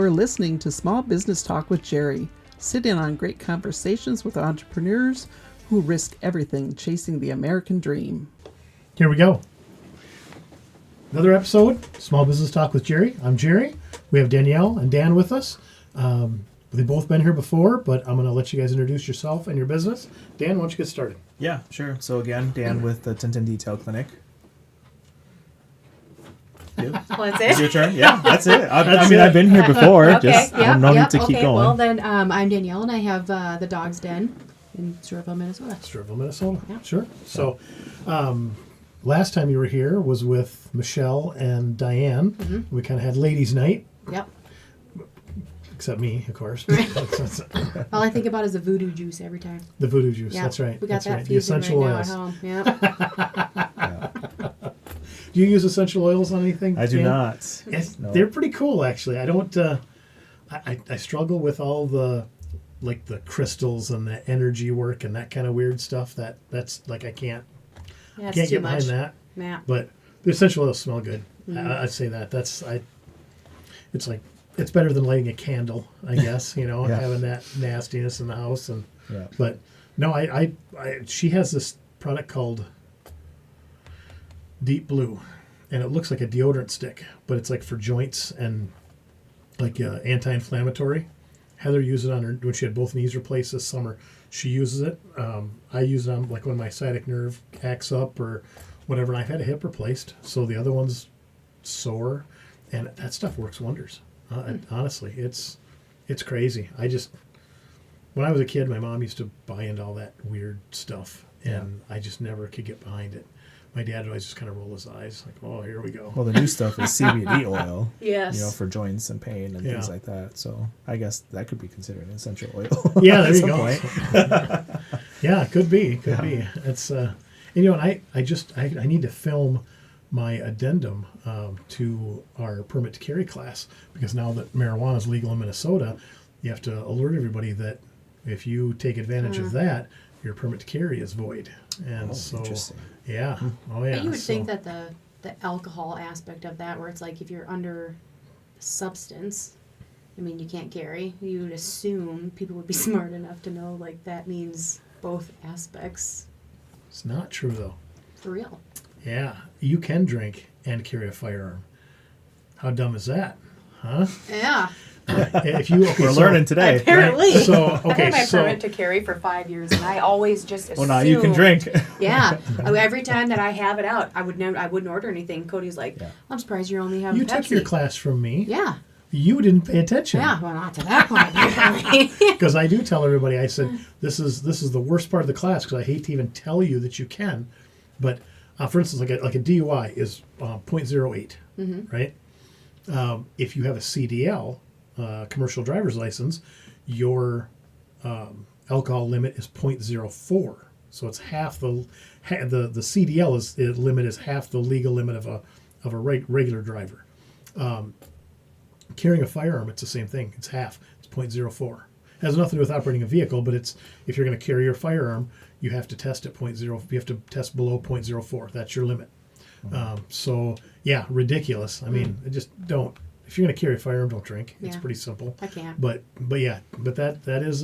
You're listening to Small Business Talk with Jerry. Sit in on great conversations with entrepreneurs who risk everything chasing the American dream. Here we go. Another episode, Small Business Talk with Jerry. I'm Jerry. We have Danielle and Dan with us. They've both been here before, but I'm going to let you guys introduce yourself and your business. Dan, why don't you get started? Yeah, sure. So again, Dan with the Tintin Detail Clinic. Well, that's it? It's your turn? Yeah, that's it. I've been here before. Okay, Just no need to keep going. Well, then I'm Danielle, and I have the Dog's Den in Stewartville, Minnesota. Stewartville, Minnesota. Yeah. Sure. So last time you were here was with Michelle and Diane. Mm-hmm. We kind of had ladies' night. Yep. Except me, of course. All I think about is the voodoo juice every time. The voodoo juice, Yep. that's right. We got that's that right. The fusing essential right oils. now at home. Do you use essential oils on anything? I do Dan? not. No. They're pretty cool, actually. I don't. I struggle with all the crystals and the energy work and that kind of weird stuff. That's like I can't Yeah, it's get too behind much. that. Yeah. But the essential oils smell good. Mm-hmm. I'd say that. It's like it's better than lighting a candle, I guess. Yeah. Having that nastiness in the house and. Yeah. But no, she has this product called Deep Blue, and it looks like a deodorant stick, but it's like for joints and like anti-inflammatory. Heather used it on her when she had both knees replaced this summer. She uses it. I use it on like when my sciatic nerve acts up or whatever. And I've had a hip replaced, so the other one's sore, and that stuff works wonders. Honestly, it's crazy. When I was a kid, my mom used to buy into all that weird stuff, and I just never could get behind it. My dad would always just kind of roll his eyes, like, "Oh, here we go." Well, the new stuff is CBD oil. Yes. For joints and pain and things like that. So I guess that could be considered an essential oil. Yeah, there at you some go. point. Yeah, it could be. It's and I need to film my addendum to our permit to carry class, because now that marijuana is legal in Minnesota, you have to alert everybody that if you take advantage of that, your permit to carry is void. And interesting. Yeah. Oh, yeah. But you would think that the alcohol aspect of that, where it's like if you're under substance, I mean, you can't carry. You would assume people would be smart enough to know like that means both aspects. It's not true, though. For real. Yeah. You can drink and carry a firearm. How dumb is that? Huh? Yeah. We're learning today. Apparently. Right? So, I've had my permit to carry for 5 years, and I always just assumed. Well, now you can drink. Yeah. Every time that I have it out, I wouldn't order anything. Cody's like, I'm surprised you're only having You Pepsi. took your class from me. Yeah. You didn't pay attention. Yeah. Well, not to that point. Because I do tell everybody, I said, this is the worst part of the class, because I hate to even tell you that you can. But, for instance, like a DUI is 0.08, right? If you have a CDL, commercial driver's license, your alcohol limit is 0.04. So it's half the CDL limit is half the legal limit of a regular driver. Carrying a firearm, it's the same thing. It's half. It's 0.04. It has nothing to do with operating a vehicle, but if you're going to carry your firearm, you have to test at 0.0. You have to test below 0.04. That's your limit. So yeah, ridiculous. I mean, just don't. If you're going to carry a firearm, don't drink. It's pretty simple. I can't. But that is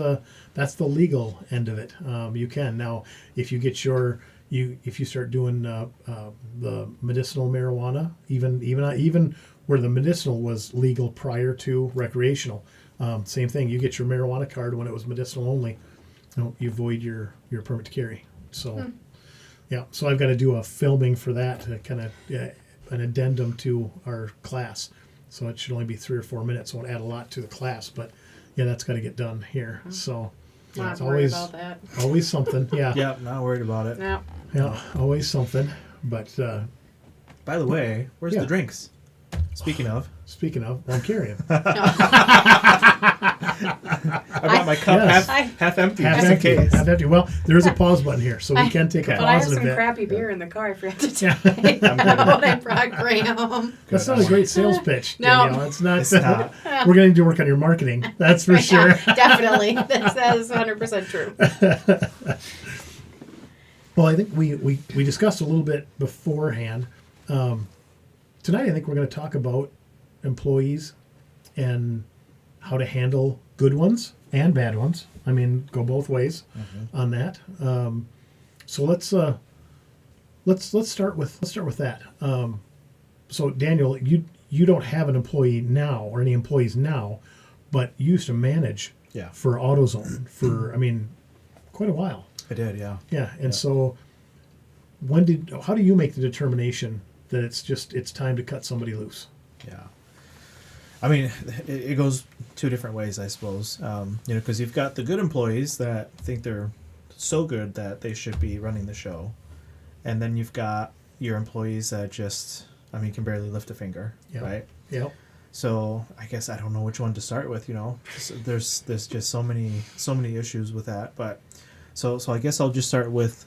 that's the legal end of it. You can now if you get if you start doing the medicinal marijuana, even where the medicinal was legal prior to recreational, same thing. You get your marijuana card when it was medicinal only. You void your permit to carry. So yeah, so I've got to do a filming for that, kind of an addendum to our class. So it should only be 3 or 4 minutes. So it won't add a lot to the class, but yeah, that's got to get done here. So yeah, it's worried about that. Always something. Yeah. Yeah, not worried about it. No. Yeah, always something. But by the way, where's the drinks? Speaking of, I'm carrying. I brought my cup half empty, just in case. Half empty. Well, there is a pause button here, so we can take a But I have pause in a some bit. crappy beer in the car. I forgot to Yeah. take What I brought Graham. That's not a great sales pitch, No. Danielle. It's not. not. We're going to need to work on your marketing. That's for sure. Yeah, definitely. That is 100% true. Well, I think we discussed a little bit beforehand. Tonight, I think we're going to talk about employees and how to handle good ones and bad ones. I mean, go both ways on that. So let's start with that. So Daniel, you don't have an employee now or any employees now, but you used to manage for AutoZone for, I mean, quite a while. I did, yeah. Yeah, and so how do you make the determination that it's time to cut somebody loose? Yeah. I mean, it goes two different ways, I suppose. Because you've got the good employees that think they're so good that they should be running the show. And then you've got your employees that just, can barely lift a finger, right? Yep. So I guess I don't know which one to start with, There's just so many issues with that. But so I guess I'll just start with,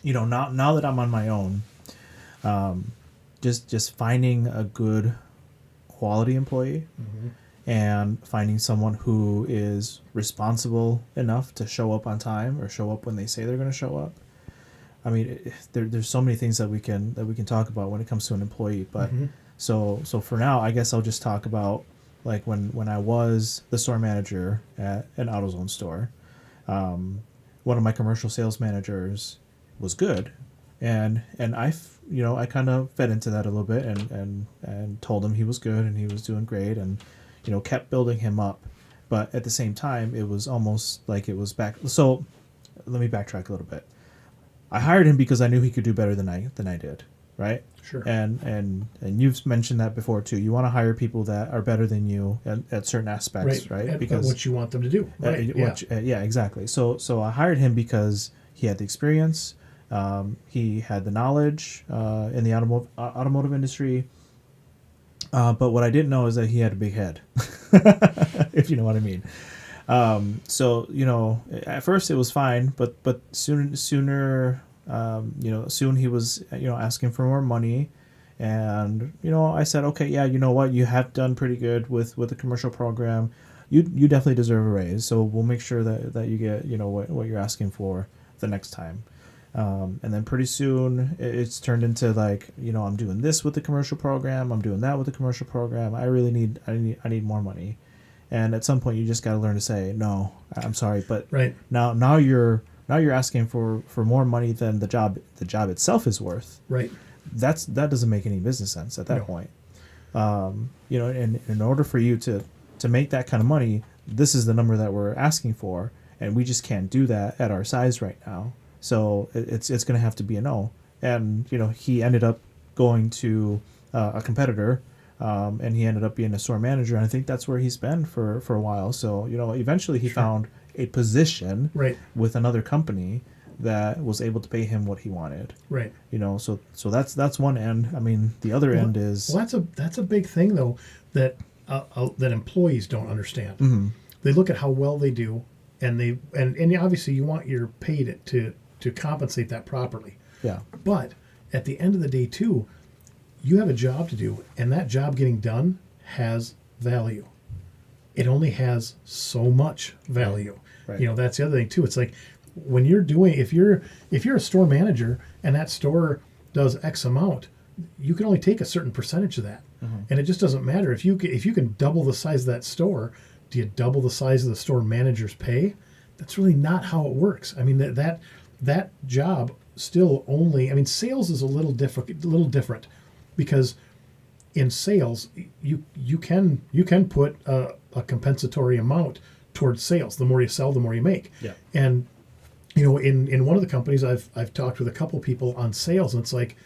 now that I'm on my own, just finding a good quality employee and finding someone who is responsible enough to show up on time or show up when they say they're going to show up. I mean, there's so many things that we can talk about when it comes to an employee, but so for now, I guess I'll just talk about like when I was the store manager at an AutoZone store. One of my commercial sales managers was good, and I kind of fed into that a little bit and told him he was good and he was doing great and kept building him up, but at the same time it was almost like it was back. So let me backtrack a little bit. I hired him because I knew he could do better than I did, right? Sure. And you've mentioned that before too. You want to hire people that are better than you at certain aspects, right? Because what you want them to do, right? Yeah, exactly. So I hired him because he had the experience, he had the knowledge in the automotive industry. But what I didn't know is that he had a big head, if you know what I mean. So at first it was fine, but soon he was asking for more money, and I said, okay, yeah, you know what, you have done pretty good with the commercial program. You definitely deserve a raise, so we'll make sure that you get what you're asking for the next time. And then pretty soon it's turned into like, I'm doing this with the commercial program, I'm doing that with the commercial program. I need more money. And at some point you just got to learn to say, no, I'm sorry, but right. now you're asking for more money than the job itself is worth. Right. That doesn't make any business sense at that point. In order for you to make that kind of money, this is the number that we're asking for, and we just can't do that at our size right now. So it's going to have to be a no. And he ended up going to a competitor. And he ended up being a store manager, and I think that's where he's been for a while. So, eventually he found a position with another company that was able to pay him what he wanted. Right. So that's one end. I mean, the other end is... Well, that's a big thing, though, that employees don't understand. Mm-hmm. They look at how well they do, and obviously you want your pay to compensate that properly. Yeah. But at the end of the day, too, you have a job to do, and that job getting done has value. It only has so much value. Right. That's the other thing too. It's like when you're doing, if you're a store manager and that store does X amount, you can only take a certain percentage of that, and it just doesn't matter if you can double the size of that store. Do you double the size of the store manager's pay? That's really not how it works. I mean that job still only. I mean, sales is a little different. Because in sales, you can put a compensatory amount towards sales. The more you sell, the more you make. Yeah. And in one of the companies, I've talked with a couple people on sales, and it's like,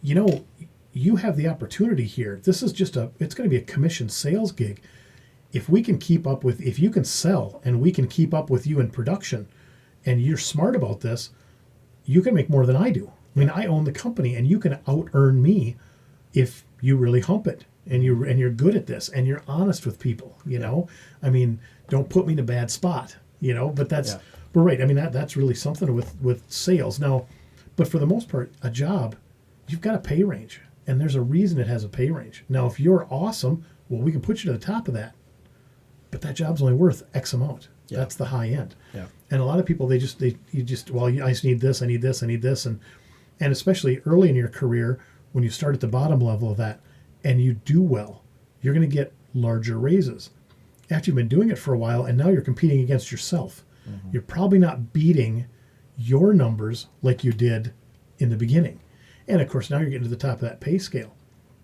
you have the opportunity here. This is it's going to be a commission sales gig. If you can sell and we can keep up with you in production, and you're smart about this, you can make more than I do. I mean, I own the company, and you can out-earn me if you really hump it, and you're good at this, and you're honest with people. I mean, don't put me in a bad spot. But but right. I mean, that's really something with sales now. But for the most part, a job, you've got a pay range, and there's a reason it has a pay range. Now, if you're awesome, well, we can put you to the top of that. But that job's only worth X amount. Yeah. That's the high end. Yeah. And a lot of people, I just need this, I need this, I need this, and especially early in your career, when you start at the bottom level of that and you do well, you're going to get larger raises. After you've been doing it for a while and now you're competing against yourself, you're probably not beating your numbers like you did in the beginning. And of course, now you're getting to the top of that pay scale.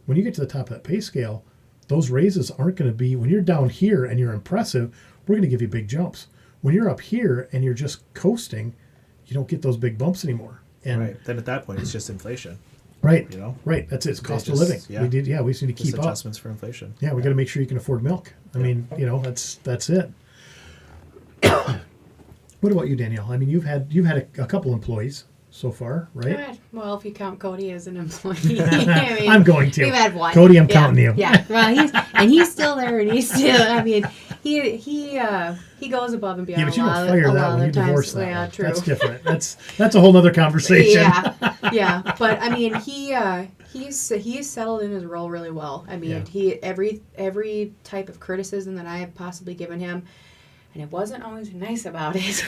When you get to the top of that pay scale, those raises aren't going to be, when you're down here and you're impressive, we're going to give you big jumps. When you're up here and you're just coasting, you don't get those big bumps anymore. And Right. Then at that point, it's just inflation. Right. You know? Right. That's it. It's cost of just- living. yeah. We just need to Just keep up. adjustments for inflation. Yeah, we got to make sure you can afford milk. I mean, that's it. What about you, Danielle? I mean, you've had a couple employees so far, right? God, well, if you count Cody as an employee, I mean, I'm going to. we've had one. Cody, I'm counting you. Yeah, well, he's still there, and he's still. I mean, he goes above and beyond. Yeah, but you a don't lot, fire a that lot when of you the times. divorce that Yeah, one. true. That's different. That's a whole other conversation. Yeah. But I mean, he's settled in his role really well. I mean, Yeah. every type of criticism that I have possibly given him, and it wasn't always nice about it.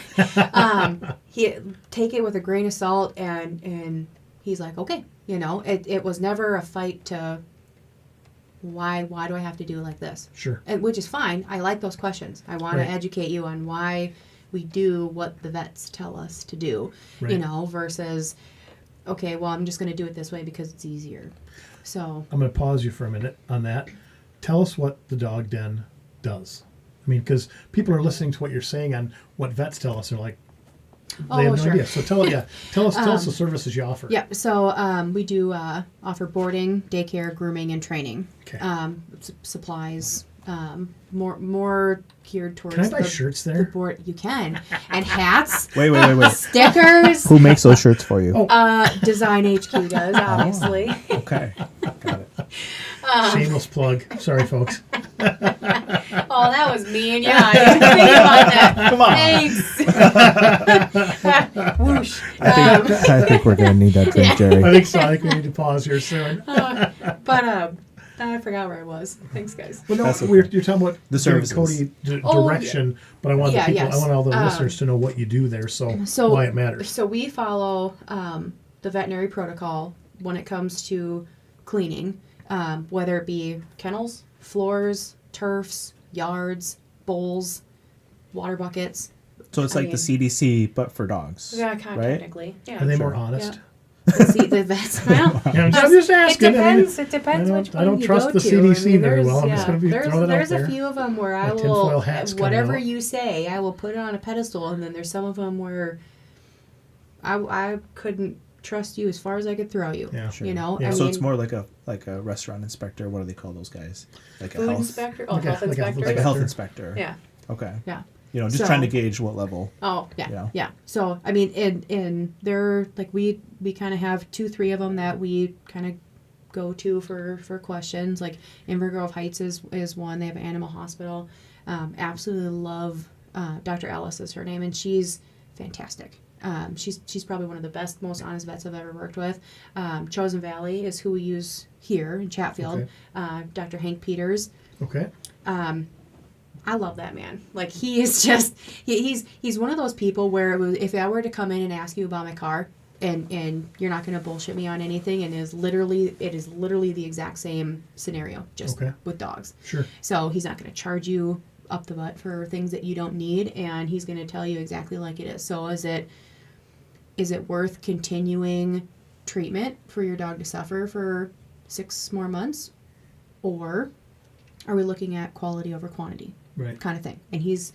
He take it with a grain of salt, and he's like, okay, it was never a fight to why do I have to do it like this? Sure. And which is fine. I like those questions. I want Right. to educate you on why we do what the vets tell us to do, Right. versus, okay, well, I'm just going to do it this way because it's easier. So, I'm going to pause you for a minute on that. Tell us what the dog den does. I mean, because people are listening to what you're saying on what vets tell us. They're like, they have no sure. idea. So tell us the services you offer. yeah. So we do offer boarding, daycare, grooming, and training. Okay. Supplies, more geared towards. Can I buy the, shirts the there? board? You can, and hats, Wait. stickers. Who makes those shirts for you? Design HQ does, obviously. Okay. Got it. Shameless plug. Sorry, folks. Oh, that was mean. Yeah, I didn't think about that. Thanks. Whoosh. I think we're going to need that drink, I Jerry. think so. I think we need to pause here soon. But I forgot where I was. Thanks, guys. Well, no, That's okay. you're talking about The services. Cody Oh, direction, but I want Yeah, I yes. want all the listeners to know what you do there, so why it matters. So we follow the veterinary protocol when it comes to cleaning, whether it be kennels, floors, turfs, yards, bowls, water buckets. So it's I like the CDC, but for dogs. Yeah, kind of right? technically. Yeah. Are they Sure. more honest? The vets. Well, Yeah, I'm just asking. It I mean, depends. It depends which I one don't you trust go the to. CDC I mean, very there's- well. I'm just going to there's throw that out there's there. a few of them where I My will tinfoil hat's coming whatever out. you say, I will put it on a pedestal, and then there's some of them where I couldn't trust you as far as I could throw you. Yeah, You know, Yeah. I So mean, it's more like a restaurant inspector. What do they call those guys? Like a food health, inspector. Oh, Like a- health like a- inspector. like a health inspector. Yeah. Okay. Yeah. Just So- trying to gauge what level. Oh, yeah, Yeah. yeah. So, I mean, and they're, like, we kind of have 2-3 of them that we kind of go to for questions. Like, Inver Grove Heights is one. They have an animal hospital. Absolutely love, Dr. Alice is her name, and she's fantastic. She's probably one of the best, most honest vets I've ever worked with. Chosen Valley is who we use here in Chatfield. Okay. Dr. Hank Peters. Okay. I love that man. Like, he is just he's one of those people where if I were to come in and ask you about my car and you're not going to bullshit me on anything, and it is literally the exact same scenario, just Okay. with dogs. Sure. So he's not going to charge you up the butt for things that you don't need, and he's going to tell you exactly like it is. So is it worth continuing treatment for your dog to suffer for 6 more months, or are we looking at quality over quantity? Right. Kind of thing. And he's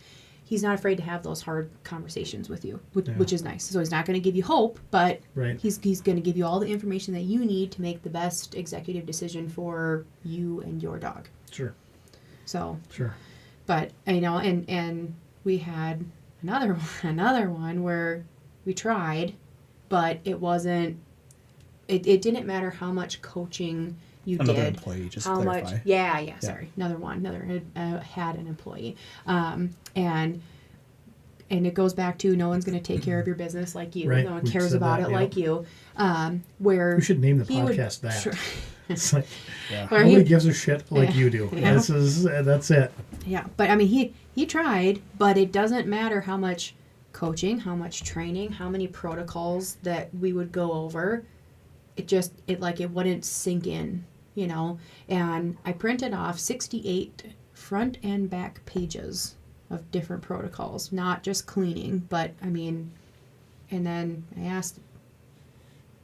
not afraid to have those hard conversations with you, which, Yeah. which is nice. So he's not going to give you hope, but Right. he's going to give you all the information that you need to make the best executive decision for you and your dog. Sure. So, Sure. but and we had another one where we tried, but it wasn't. It didn't matter how much coaching you Another did. employee, just How clarify. much? Yeah. Sorry, another had an employee, and it goes back to no one's going to take care of your business like you. Right, No one we've cares said about that, it yeah. like you. Where We should name the he would- podcast that. Sure. It's like, Yeah. Where nobody he- gives a shit like Yeah. you do. Yeah. That's it. Yeah, but I mean, he tried, but it doesn't matter how much coaching, how much training, how many protocols that we would go over. It wouldn't sink in you know, and I printed off 68 front and back pages of different protocols, not just cleaning, but I mean, and then I asked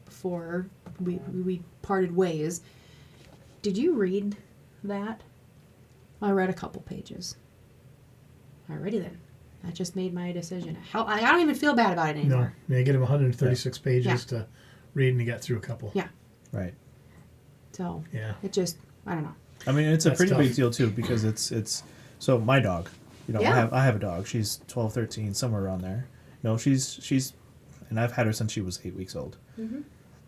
before we parted ways, did you read that? I read a couple pages. Alrighty then. That just made my decision. I don't even feel bad about it anymore. No, you get him 136 pages to read, and you got through a couple. Yeah. Right. So Yeah. it just, I don't know. I mean, it's a That's pretty tough. big deal too, because it's so my dog, you know, Yeah. I have a dog. She's 12, 13, somewhere around there. You know, she's and I've had her since she was 8 weeks old. Mm-hmm.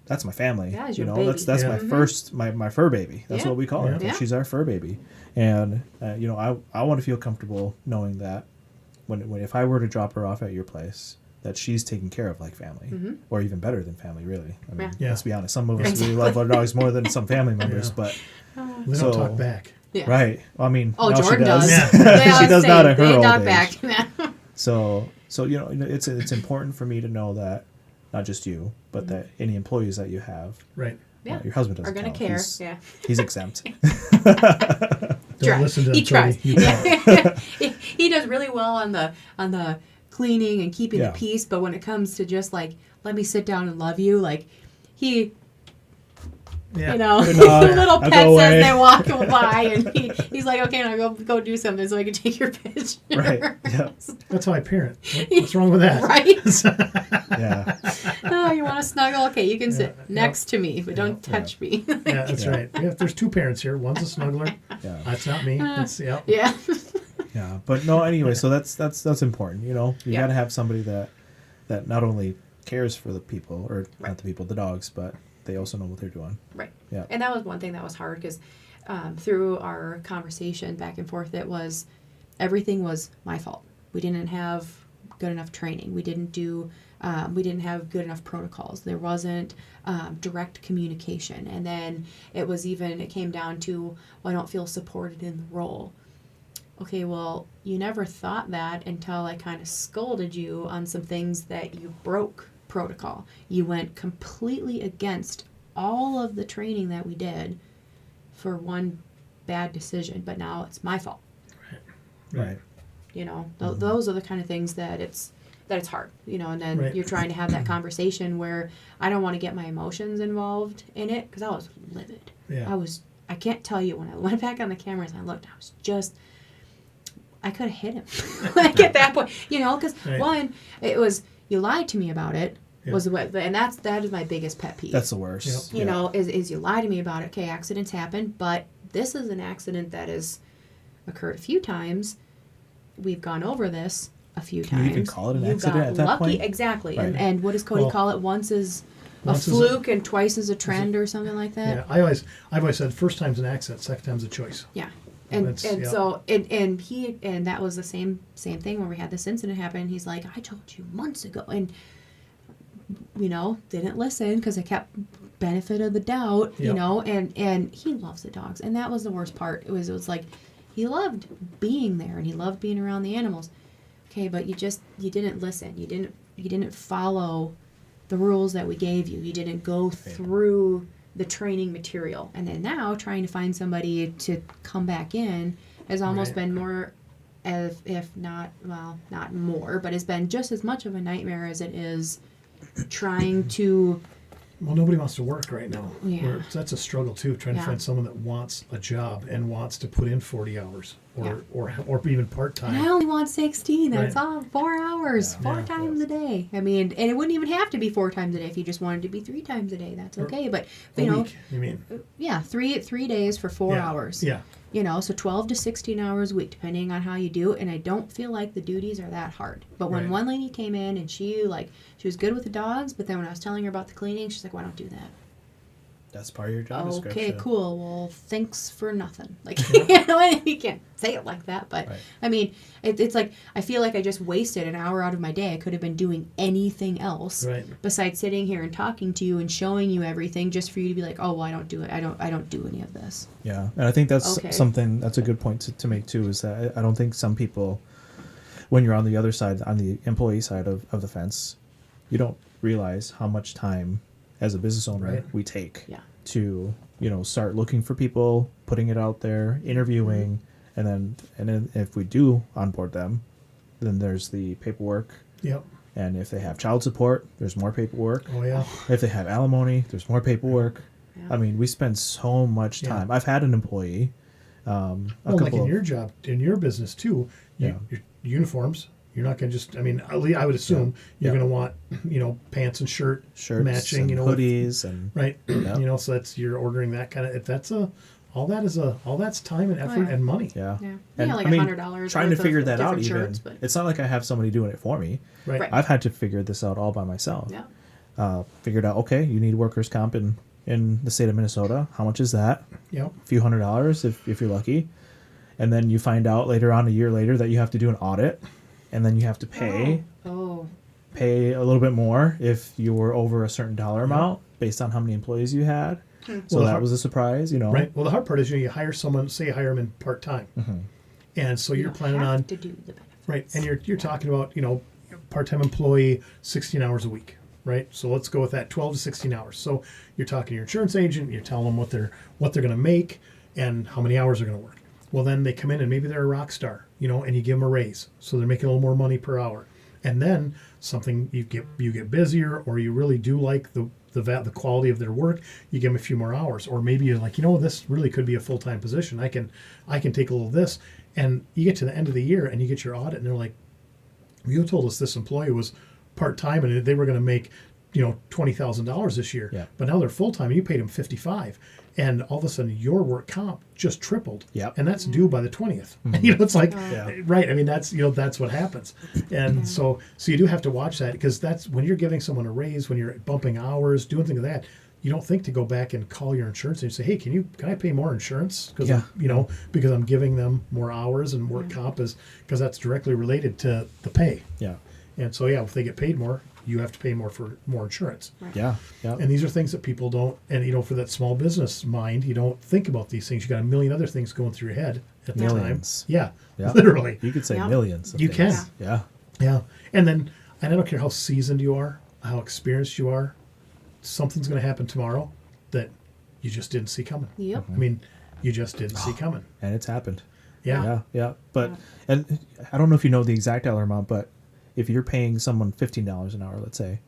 That's my family. That is you your know, baby. that's Yeah. my first my fur baby. That's Yeah. what we call her. Yeah. She's our fur baby. And you know, I want to feel comfortable knowing that when if I were to drop her off at your place, that she's taken care of like family, or even better than family, really. I mean, Yeah. let's be honest. Some of us Exactly. we love our dogs more than some family members, Yeah. but They So- don't talk back. Yeah. right. Well, I mean, Oh, now she Jordan does. does. Yeah. They always does say, not at her they old talk age. back. So you know, it's important for me to know that not just you, but that any employees that you have, Right. Yeah. your husband doesn't Are gonna count. care. He's, Yeah. he's exempt. Don't Try. listen to He him, Tony. tries. You don't. he does really well on the cleaning and keeping Yeah. the peace, but when it comes to just like let me sit down and love you, like he, Yeah. you know, Good dog. little I'll pets go away. as they walk by, and he's like, okay, now go do something so I can take your picture. Right. Yeah. That's how I parent. What's wrong with that? Right? Yeah. Oh, you want to snuggle? Okay, you can sit Yeah. next to me, but don't Yeah. touch me. Yeah, that's Yeah. right. Yeah, there's two parents here. One's a snuggler. Yeah. That's not me. That's yeah. Yeah. Yeah. But no, anyway, so that's important. You know, you Yeah. got to have somebody that not only cares for the people, or Right. not the people, the dogs, but they also know what they're doing. Right. Yeah. And that was one thing that was hard because through our conversation back and forth, it was everything was my fault. We didn't have good enough training. We didn't have good enough protocols. There wasn't direct communication. And then it came down to, well, I don't feel supported in the role. Okay, well, you never thought that until I kind of scolded you on some things that you broke protocol. You went completely against all of the training that we did for one bad decision, but now it's my fault. Right. You know, those are the kind of things that it's hard, you know, and then Right. you're trying to have that conversation where I don't want to get my emotions involved in it because I was livid. Yeah. I can't tell you, when I went back on the cameras and I looked, I could have hit him like at that point, you know, because Right. one, it was, you lied to me about it, Yeah. was what, and that is my biggest pet peeve. That's the worst. You know, is you lie to me about it. Okay, accidents happen, but this is an accident that has occurred a few times. We've gone over this a few Can you times. even call it an You accident got at that lucky. point? Exactly. Right. And what does Cody Well, call it? Once is a once is a- fluke and twice is a trend or something like that. Yeah. I've always said first time's an accident, second time's a choice. Yeah. And That's- and yeah. so and that was the same thing when we had this incident happen. He's like, I told you months ago, and you know, didn't listen because I kept benefit of the doubt, you Yep. know, and he loves the dogs, and that was the worst part. It was like he loved being there and he loved being around the animals. Okay, but you didn't listen. You didn't follow the rules that we gave you. You didn't go through the training material. And then now trying to find somebody to come back in has almost Right. been more, if not, well, not more, but has been just as much of a nightmare as it is trying to, Well, nobody wants to work right now. Yeah. That's a struggle too, trying Yeah. to find someone that wants a job and wants to put in 40 hours or Yeah. or even part and I time. only want 16. That's Right. all 4 hours, Yeah. four Yeah. times a day. I mean, and it wouldn't even have to be 4 times a day if you just wanted to be 3 times a day. That's Or okay. But, A you know, week, you mean? yeah, three days for 4 Yeah. hours. Yeah. You know, so 12 to 16 hours a week, depending on how you do it. And I don't feel like the duties are that hard. But when Right. one lady came in and she was good with the dogs, but then when I was telling her about the cleaning, she's like, well, I don't do that. That's part of your job Okay, description. cool. Well, thanks for nothing. Like, you know, you can't say it like that. But, Right. I mean, it's like, I feel like I just wasted an hour out of my day. I could have been doing anything else Right. besides sitting here and talking to you and showing you everything just for you to be like, oh, well, I don't do it. I don't do any of this. Yeah, and I think that's Okay. something that's a good point to make too. Is that I don't think some people, when you're on the other side, on the employee side of the fence, you don't realize how much time as a business owner Right. we take Yeah. to start looking for people, putting it out there, interviewing, and then if we do onboard them, then there's the paperwork, Yep. and if they have child support, there's more paperwork. Oh yeah. If they have alimony, there's more paperwork. Yeah. I mean, we spend so much Yeah. time. I've had an employee, Well, like in your job, in your business too, Yeah. your uniforms. You're not going to just. I mean, at least I would assume you're Yeah. going to want pants and shirts matching. and hoodies, and Right. Yeah. So that's you're ordering that kind of. If that's all that's time and effort yeah. and money. yeah. Yeah. And Yeah, like I mean, $100 trying to worth figure of that out. different Even shirts, but- it's not like I have somebody doing it for me. Right. Right. I've had to figure this out all by myself. Yeah. Figured out, okay, you need workers' comp in the state of Minnesota. How much is that? Yep. A few $100s if you're lucky. And then you find out later on, a year later, that you have to do an audit, and then you have to pay Oh. a little bit more if you were over a certain dollar amount based on how many employees you had. So Well, that was a surprise, Right. Well, the hard part is you hire someone, say you hire them in part time, and so You you're don't planning have on to do the benefits. right, and you're talking about part time employee, 16 hours a week. Right. So let's go with that, 12 to 16 hours. So you're talking to your insurance agent, you're telling them what they're going to make and how many hours they're going to work. Well, then they come in and maybe they're a rock star, and you give them a raise, so they're making a little more money per hour. And then something you get busier, or you really do like the quality of their work, you give them a few more hours, or maybe you're like, this really could be a full-time position. I can take a little of this, and you get to the end of the year and you get your audit, and they're like, you told us this employee was part-time and they were going to make $20,000 this year, Yeah. but now they're full-time and you paid them 55, and all of a sudden your work comp just tripled. Yep. And that's due by the 20th. It's like, Yeah. right. I mean, that's what happens. And so you do have to watch that, because that's when you're giving someone a raise, when you're bumping hours, doing things like that, you don't think to go back and call your insurance and say, hey, can I pay more insurance? Because Yeah. because I'm giving them more hours, and work comp because that's directly related to the pay. Yeah. And so, if they get paid more, you have to pay more for more insurance. Yeah. Yeah. And these are things that people don't, and for that small business mind, you don't think about these things. You got a million other things going through your head at the Millions. time. Yeah, Yeah. literally. You could say Yeah. millions. Of You things. can. Yeah. Yeah. And I don't care how seasoned you are, how experienced you are, something's going to happen tomorrow that you just didn't see coming. Yep. I mean, you just didn't see coming. And it's happened. Yeah. Yeah. Yeah. But and I don't know if you know the exact dollar amount, but if you're paying someone $15 an hour, let's say,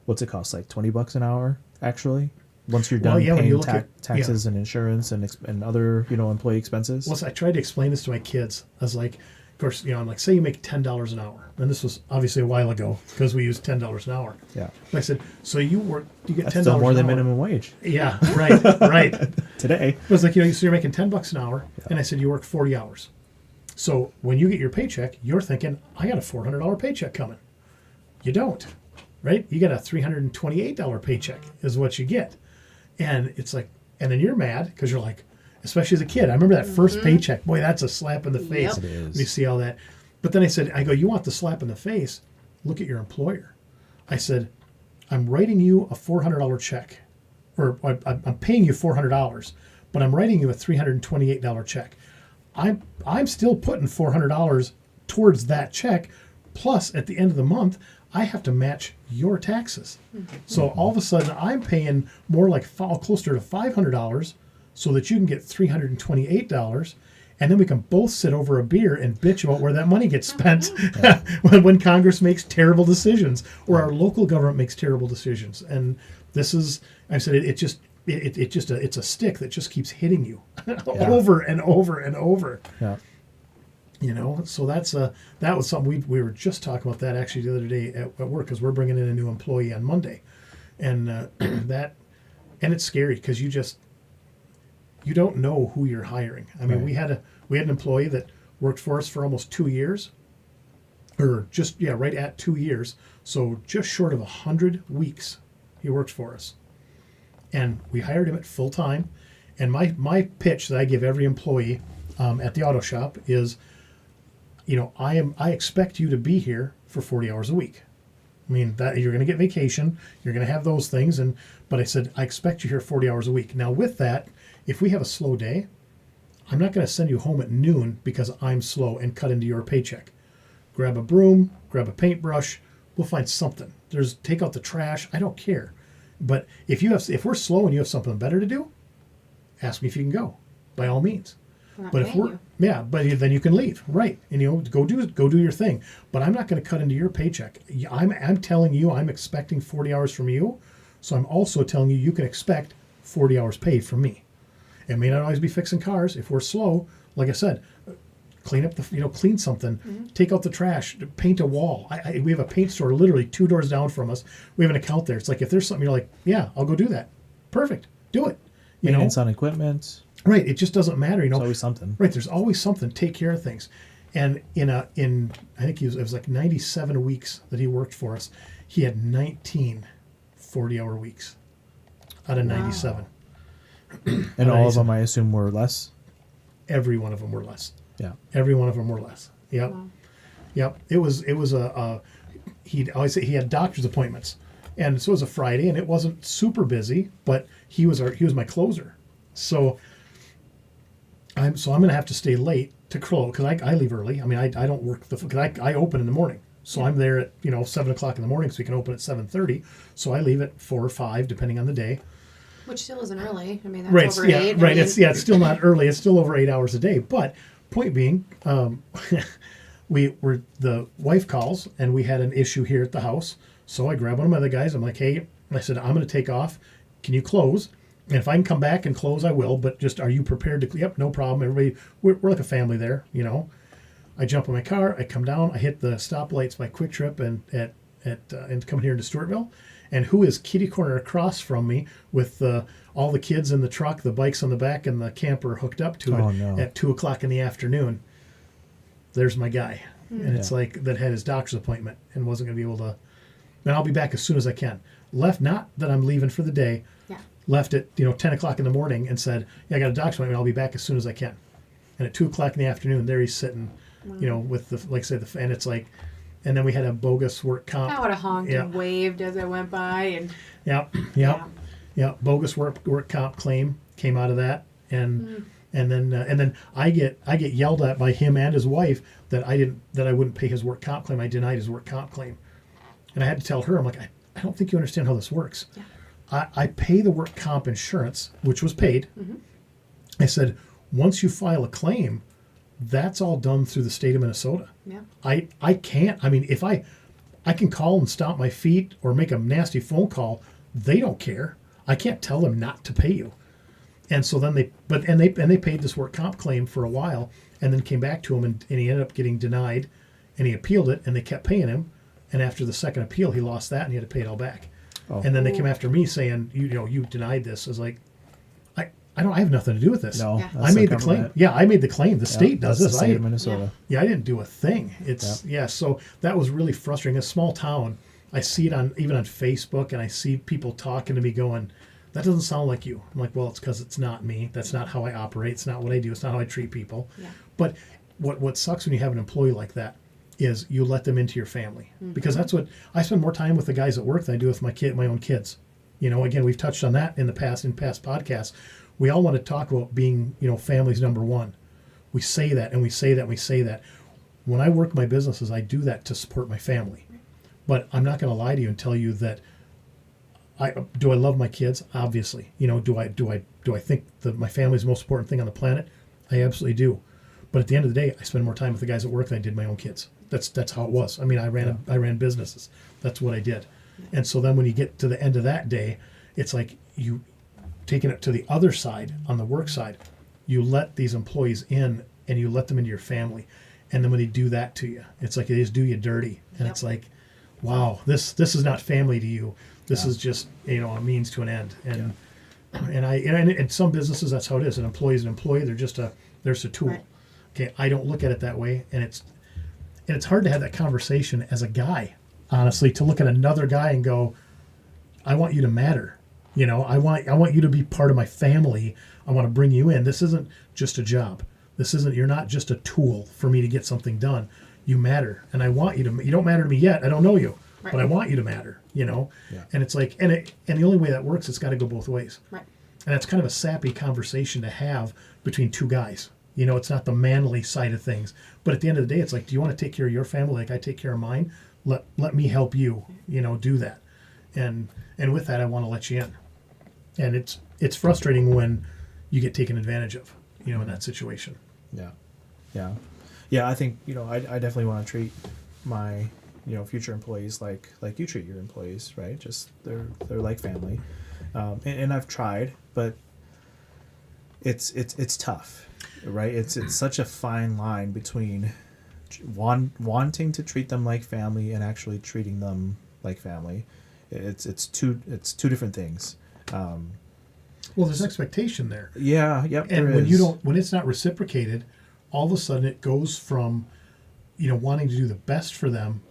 what's it cost? Like $20 an hour, actually. Once you're Well, done yeah, when you paying look at- taxes and insurance and other employee expenses. Well, so I tried to explain this to my kids. I was like, of course, I'm like, say you make $10 an hour, and this was obviously a while ago because we used $10 an hour. Yeah. But I said, so you get That's $10 still more an than hour. minimum wage Yeah, right, right. today. It was like, so you're making $10 an hour, and I said you work 40 hours. So when you get your paycheck, you're thinking, I got a $400 paycheck coming. You don't, right? You get a $328 paycheck is what you get. And it's like, and then you're mad because you're like, especially as a kid, I remember that first paycheck. Boy, that's a slap in the face. Yep. It is. You see all that. But then I go, you want the slap in the face? Look at your employer. I said, I'm writing you a $400 check, or I'm paying you $400, but I'm writing you a $328 check. I'm still putting $400 towards that check. Plus, at the end of the month, I have to match your taxes. So all of a sudden, I'm paying more like closer to $500 so that you can get $328. And then we can both sit over a beer and bitch about where that money gets spent when Congress makes terrible decisions or our local government makes terrible decisions. And this is, I said, it's a stick that just keeps hitting you over and over and over. Yeah. So that was something we were just talking about that actually the other day at work, because we're bringing in a new employee on Monday, and and it's scary because you don't know who you're hiring. I mean, Right. we had an employee that worked for us for almost 2 years, or right at 2 years, so just short of 100 weeks he worked for us, and we hired him at full time. And my pitch that I give every employee at the auto shop is, I expect you to be here for 40 hours a week. I mean, that you're going to get vacation, you're going to have those things, but I said I expect you here 40 hours a week. Now with that, if we have a slow day, I'm not going to send you home at noon because I'm slow and cut into your paycheck. Grab a broom, grab a paintbrush, we'll find something. Take out the trash, I don't care. But if we're slow and you have something better to do, ask me if you can go, by all means. We're not But if paying we're you. yeah, but then you can leave, right? And go do your thing. But I'm not going to cut into your paycheck. I'm telling you, I'm expecting 40 hours from you, so I'm also telling you you can expect 40 hours paid from me. It may not always be fixing cars. If we're slow, like I said, clean up clean something, take out the trash, paint a wall. We have a paint store literally 2 doors down from us. We have an account there. It's like if there's something you're like, yeah, I'll go do that. Perfect, do it. Maintenance on equipment. Right. It just doesn't matter. There's always something. Right. There's always something. Take care of things. And in I think it was like 97 weeks that he worked for us. He had 19 40-hour weeks out of 97. And all of them, I assume, were less. Every one of them were less. Yeah. Every one of them were less. Yep. Wow. Yep. It was he'd always say he had doctor's appointments. And so it was a Friday and it wasn't super busy, but he was my closer. So I'm going to have to stay late to close because I leave early. I mean, I don't work because I open in the morning. So I'm there at 7:00 in the morning, so we can open at 7:30. So I leave at 4 or 5, depending on the day. Which still isn't early. I mean, that's Right, over yeah, 8. right. It's still not early. It's still over 8 hours a day. But point being, the wife calls and we had an issue here at the house. So I grab one of my other guys. I'm like, hey, I said, I'm going to take off. Can you close? And if I can come back and close, I will. But just, are you prepared to? Yep, no problem. Everybody, we're like a family there. I jump in my car. I come down. I hit the stoplights by Quick Trip and coming here into Stewartville. And who is kitty corner across from me with all the kids in the truck, the bikes on the back, and the camper hooked up to it at 2:00 in the afternoon? There's my guy. And it's like that had his doctor's appointment and wasn't going to be able to. And I'll be back as soon as I can. Left, not that I'm leaving for the day. Yeah. Left at 10:00 in the morning and said, yeah, I got a doctor's appointment. I'll be back as soon as I can. And at 2:00 in the afternoon, there he's sitting, with the, like I said, and it's like, and then we had a bogus work comp. I would have honked Yeah. and waved as I went by. And Yeah. Bogus work comp claim came out of that, and then I get yelled at by him and his wife that I wouldn't pay his work comp claim. I denied his work comp claim, and I had to tell her, I'm like, I don't think you understand how this works. Yeah. I pay the work comp insurance, which was paid. Mm-hmm. I said, once you file a claim, that's all done through the state of Minnesota. yeah. I can't. I mean, if I can call and stomp my feet or make a nasty phone call, they don't care. I can't tell them not to pay you. And so then they paid this work comp claim for a while, and then came back to him, and he ended up getting denied, and he appealed it, and they kept paying him. And after the second appeal, he lost that, and he had to pay it all back. Oh. And then they came after me saying, you denied this. I was like, I have nothing to do with this. No, Yeah. that's I made the government. claim. Yeah, I made the claim. The state does that's this. The state of Minnesota. Yeah, I didn't do a thing. So that was really frustrating. A small town, I see it even on Facebook, and I see people talking to me going, that doesn't sound like you. I'm like, well, it's because it's not me. That's not how I operate. It's not what I do. It's not how I treat people. Yeah. But what sucks when you have an employee like that is you let them into your family, because that's what I spend more time with the guys at work than I do with my own kids. Again, we've touched on that in past podcasts. We all want to talk about being, family's number one. We say that and we say that and we say that. When I work my businesses, I do that to support my family. But I'm not going to lie to you and tell you that I love my kids? Obviously. Do I think that my family is the most important thing on the planet? I absolutely do. But at the end of the day, I spend more time with the guys at work than I did my own kids. That's how it was. I mean, I ran businesses. That's what I did. And so then when you get to the end of that day, it's like you taking it to the other side, on the work side, you let these employees in and you let them into your family. And then when they do that to you, it's like they just do you dirty. And it's like, wow, this is not family to you. This is just, a means to an end. And and in some businesses, that's how it is. An employee is an employee. They're just a tool. Right. Okay, I don't look at it that way. And it's hard to have that conversation as a guy, honestly, to look at another guy and go, I want you to matter. I want you to be part of my family. I want to bring you in. This isn't just a job. You're not just a tool for me to get something done. You matter. And I want you to, you don't matter to me yet. I don't know you, but I want you to matter, Yeah. And it's like, and the only way that works, it's got to go both ways. Right. And that's kind of a sappy conversation to have between two guys. It's not the manly side of things, but at the end of the day, it's like, do you want to take care of your family like I take care of mine? Let me help you, do that. and with that, I want to let you in. And it's frustrating when you get taken advantage of, in that situation. Yeah. I think I definitely want to treat my future employees like you treat your employees, right? Just they're like family, and I've tried, but it's tough, right? It's such a fine line between wanting to treat them like family and actually treating them like family. It's two different things. Well, there's expectation there. Yeah, yep. And when it's not reciprocated, all of a sudden it goes from, wanting to do the best for them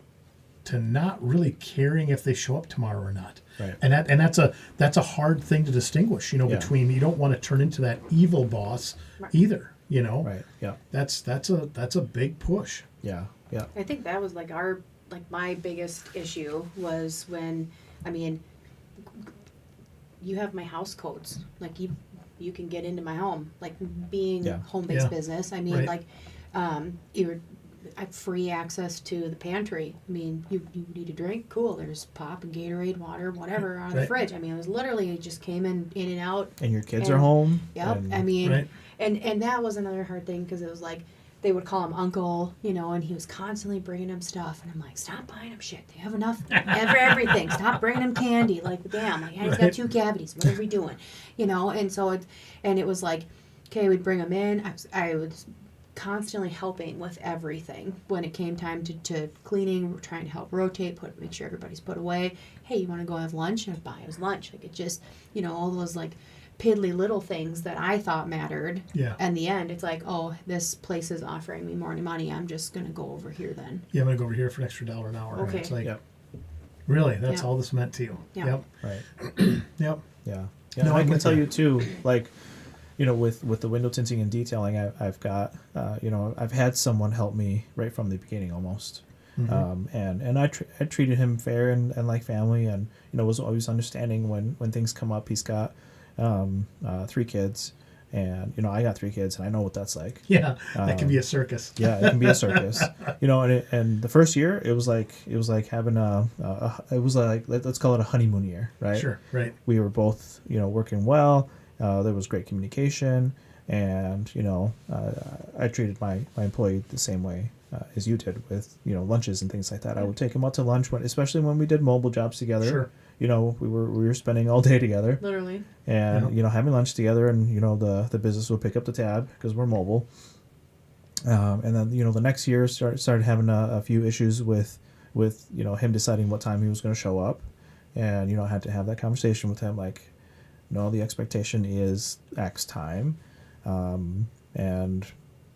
to not really caring if they show up tomorrow or not. Right. And that's a hard thing to distinguish, between, you don't want to turn into that evil boss either, Right. Yeah. That's a big push. Yeah. Yeah. I think that was my biggest issue was when, you have my house codes, you can get into my home, being home-based business. Right. I have free access to the pantry. You need a drink? Cool. There's pop and Gatorade, water, whatever out of the fridge. It was literally, it just came in and out. And your kids are home. Yep. Right. And that was another hard thing because it was they would call him uncle, and he was constantly bringing him stuff. And I'm like, stop buying him shit. They have enough for everything. Stop bringing him candy. Damn, he's got 2 cavities. What are we doing? And so it was okay, we'd bring him in. I was constantly helping with everything. When it came time to cleaning, we're trying to help rotate, make sure everybody's put away. Hey, you want to go have lunch? And I'd buy his lunch. It just, all those piddly little things that I thought mattered. Yeah. In the end, it's oh, this place is offering me more money. I'm just going to go over here then. Yeah, I'm going to go over here for an extra $1 an hour. Okay. It's Yep. really, that's Yeah. all this meant to you. Yeah. Yep. Right. Yep. Yeah. No, I can get tell that. you too, with the window tinting and detailing, I've got, I've had someone help me right from the beginning almost. And I treated him fair and like family, and was always understanding when things come up. He's got 3 kids, and I got 3 kids, and I know what that's like. Yeah, that can be a circus. Yeah, it can be a circus. And the first year it was like having let's call it a honeymoon year, right? Sure, right. We were both working well. There was great communication, and I treated my employee the same way as you did with lunches and things like that. I would take him out to lunch especially when we did mobile jobs together. Sure. We were spending all day together, Literally. and having lunch together, and the business would pick up the tab because we're mobile. And then the next year started having a few issues with him deciding what time he was going to show up, and I had to have that conversation with him no, the expectation is X time, and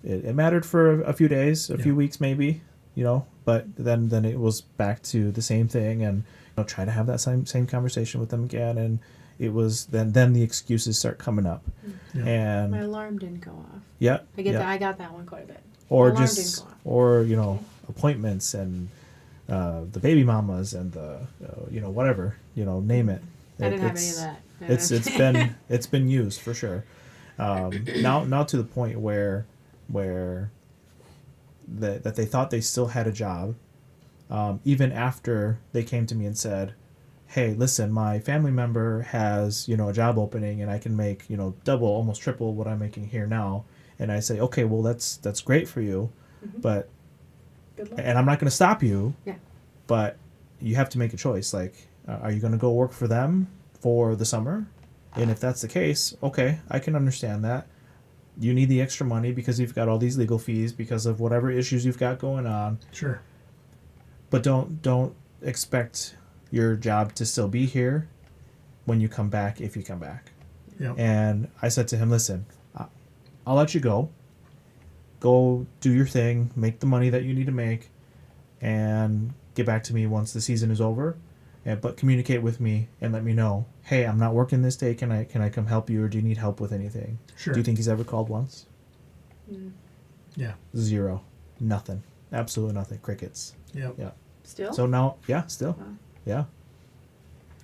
it mattered for a few days, a few weeks maybe, but then it was back to the same thing, and try to have that same conversation with them again, and it was then the excuses start coming up, and My alarm didn't go off. yeah, I got that one quite a bit. or My alarm just didn't go off. or appointments and the baby mamas and the whatever name it. I didn't have any of that. It's been used for sure. Now to the point where that they thought they still had a job, even after they came to me and said, hey, listen, my family member has a job opening and I can make double, almost triple what I'm making here now. And I say, okay, well that's great for you, but Good luck. and I'm not going to stop you, Yeah. but you have to make a choice. Are you going to go work for them for the summer? And if that's the case, okay, I can understand that. You need the extra money because you've got all these legal fees because of whatever issues you've got going on. Sure. But don't expect your job to still be here when you come back, if you come back. Yeah. And I said to him, listen, I'll let you go. Go do your thing, make the money that you need to make, and get back to me once the season is over. But communicate with me and let me know, hey, I'm not working this day. Can I come help you, or do you need help with anything? Sure. Do you think he's ever called once? Yeah. 0. Nothing. Absolutely nothing. Crickets. Yep. Yeah. Still? So now, yeah, still. Wow. Yeah.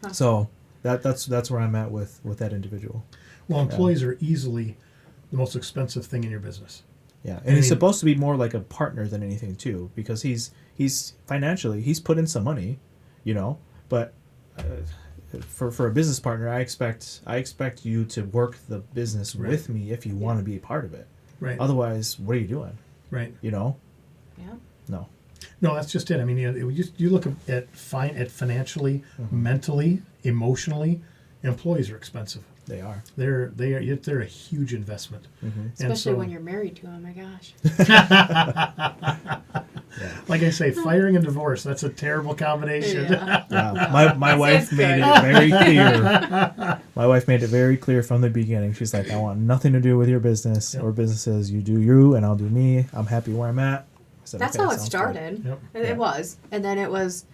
Huh. So that's where I'm at with that individual. Well, employees are easily the most expensive thing in your business. Yeah. I And he's mean- supposed to be more like a partner than anything too, because he's financially, he's put in some money, but for a business partner, I expect you to work the business Right. with me if you want to be a part of it. Right. Otherwise, what are you doing? Right. You know? Yeah. No. No, that's just it. I mean, you look at financially, mentally, emotionally, employees are expensive. They are. They're a huge investment. And Especially so, when you're married to them. My gosh. like I say, firing and divorce, that's a terrible combination. Yeah. Yeah. My wife sounds made good. it very clear. My wife made it very clear from the beginning. She's like, I want nothing to do with your business or businesses. You do you, and I'll do me. I'm happy where I'm at. I said, That's "Okay, how it sounds good." started. Yep. It Yeah. was. And then it was,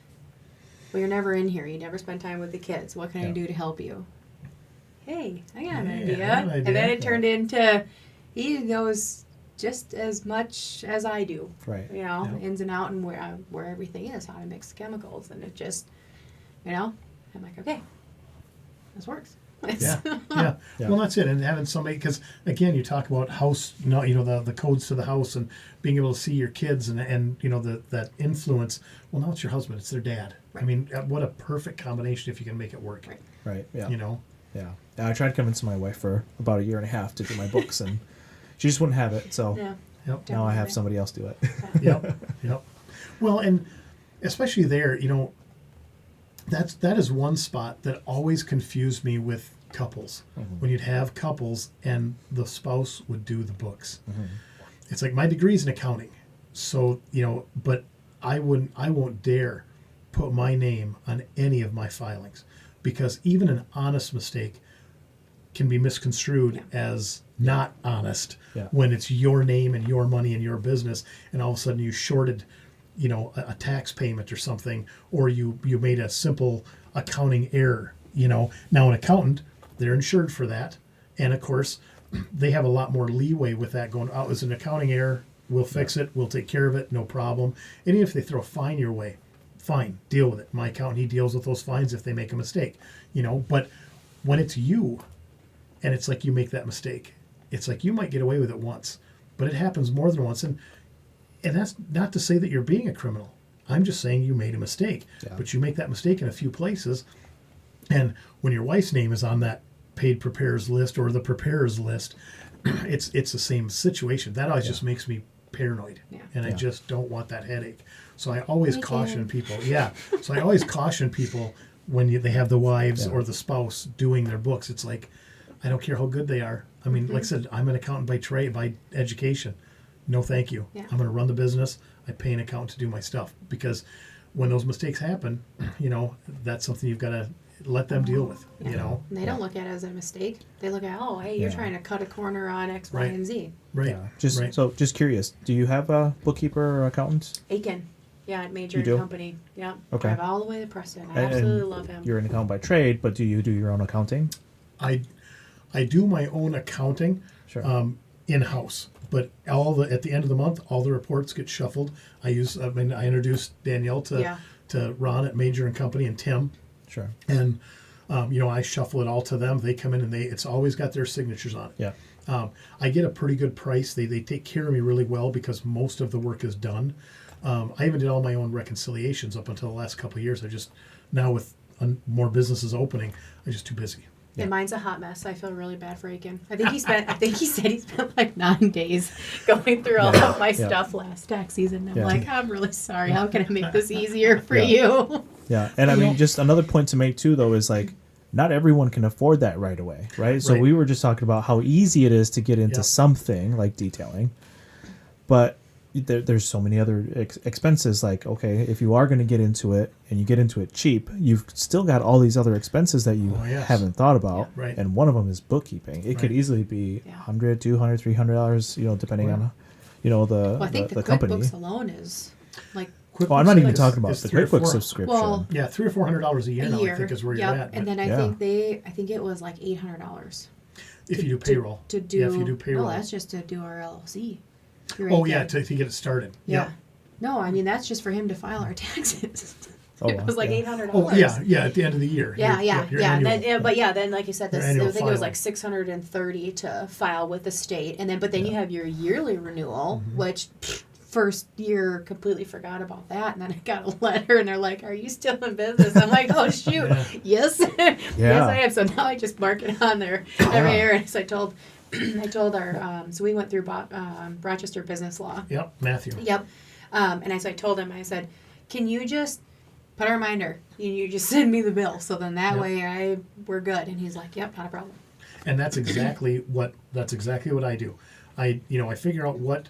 well, you're never in here. You never spend time with the kids. What can I Yeah. do to help you? Hey, I got an Hey, I idea. got an And then idea. it turned into, he knows just as much as I do. Right. You know, Yep. ins and out and where everything is, how to mix chemicals. And it just, you know, I'm like, okay, this works. Yeah, yeah. Yeah. Well, that's it. And having somebody, because again, you talk about house, the codes to the house and being able to see your kids and that influence. Well, now it's your husband. It's their dad. I mean, what a perfect combination if you can make it work. Right. Right. Yeah. You know. Yeah. I tried convincing my wife for about a year and a half to do my books, and she just wouldn't have it. So Yeah. Yep. now I have Definitely. somebody else do it. Yep. Yep. Well, and especially there, that is one spot that always confused me with couples. When you'd have couples and the spouse would do the books. It's like my degree's in accounting, so but I won't dare put my name on any of my filings, because even an honest mistake can be misconstrued as not honest Yeah. when it's your name and your money and your business, and all of a sudden you shorted a tax payment or something, or you made a simple accounting error. Now an accountant, they're insured for that, and of course they have a lot more leeway with that, going, oh, it's an accounting error, we'll fix it, we'll take care of it, no problem. And even if they throw a fine your way, fine, deal with it. My accountant, he deals with those fines if they make a mistake, but when it's you and it's like you make that mistake, it's like you might get away with it once, but it happens more than once. And that's not to say that you're being a criminal. I'm just saying you made a mistake, but you make that mistake in a few places. And when your wife's name is on that paid preparers list or the preparers list, it's the same situation. That always just makes me paranoid, and I just don't want that headache. So I always caution people. Yeah. So I always caution people when they have the wives or the spouse doing their books. It's like, I don't care how good they are. I mean, like I said, I'm an accountant by trade, by education. No, thank you. Yeah. I'm going to run the business. I pay an accountant to do my stuff, because when those mistakes happen, that's something you've got to let them deal with. And they don't look at it as a mistake. They look at, oh, hey, you're trying to cut a corner on X, Y, Right. and Z. Right. Yeah. Just right. so just curious, do you have a bookkeeper or accountant? Aiken. Yeah, at Major You do? Company. Yeah. Okay. Drive all the way to Preston. I And absolutely love him. You're an accountant by trade, but do you do your own accounting? I do my own accounting Sure. in-house, but at the end of the month, all the reports get shuffled. I introduced Danielle to Ron at Major and Company and Tim, Sure. and I shuffle it all to them. They come in and it's always got their signatures on it. Yeah. I get a pretty good price. They take care of me really well because most of the work is done. I even did all my own reconciliations up until the last couple of years. Now with more businesses opening, I'm just too busy. And mine's a hot mess. I feel really bad for Aiken. I think he said he spent like 9 days going through all of my stuff last tax season. I'm like, I'm really sorry. How can I make this easier for you? Yeah. And I mean, just another point to make too, though, is like, not everyone can afford that right away, right? So Right. we were just talking about how easy it is to get into Yeah. something like detailing, but there's so many other expenses. Like, okay, if you are going to get into it and you get into it cheap, you've still got all these other expenses that you haven't thought about, Right. and one of them is bookkeeping. It could easily be $100, $200, $300, depending on, Well, I think the the company. QuickBooks alone is like Oh, I'm not even It's- talking about it's the 3 or 4 QuickBooks subscription. Well, Yeah, $300 or $400 a year a now, year. I think, is where Yep. you're at. And but then Yeah. I think it was like $800 if you do payroll. to do. Yeah, if you do payroll. No, that's just to do our LLC. You're Oh, right yeah, there. to get it started. Yeah. No, I mean that's just for him to file our taxes. Oh, It was like yeah. $800. Oh, yeah, at the end of the year. Yeah, Your yeah. annual. Then like you said, Your I annual think it was filing. like $630 to file with the state, and then you have your yearly renewal, which first year completely forgot about that, and then I got a letter and they're like, are you still in business? I'm like, oh shoot, yes. Yes I am. So now I just mark it on there every year. And so I told our so we went through Rochester business law. Yep, Matthew. Yep. And I told him, I said, can you just put a reminder, you just send me the bill, so then that way we're good. And he's like, yep, not a problem. And that's exactly what I do. I figure out what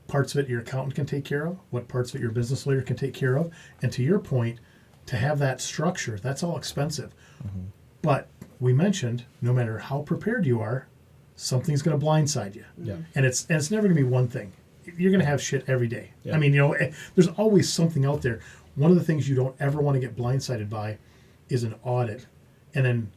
parts of it your accountant can take care of, what parts of it your business lawyer can take care of. And to your point, to have that structure, that's all expensive. Mm-hmm. But we mentioned, no matter how prepared you are, something's going to blindside you. Yeah. And it's never going to be one thing. You're going to have shit every day. Yeah. I mean, there's always something out there. One of the things you don't ever want to get blindsided by is an audit. And then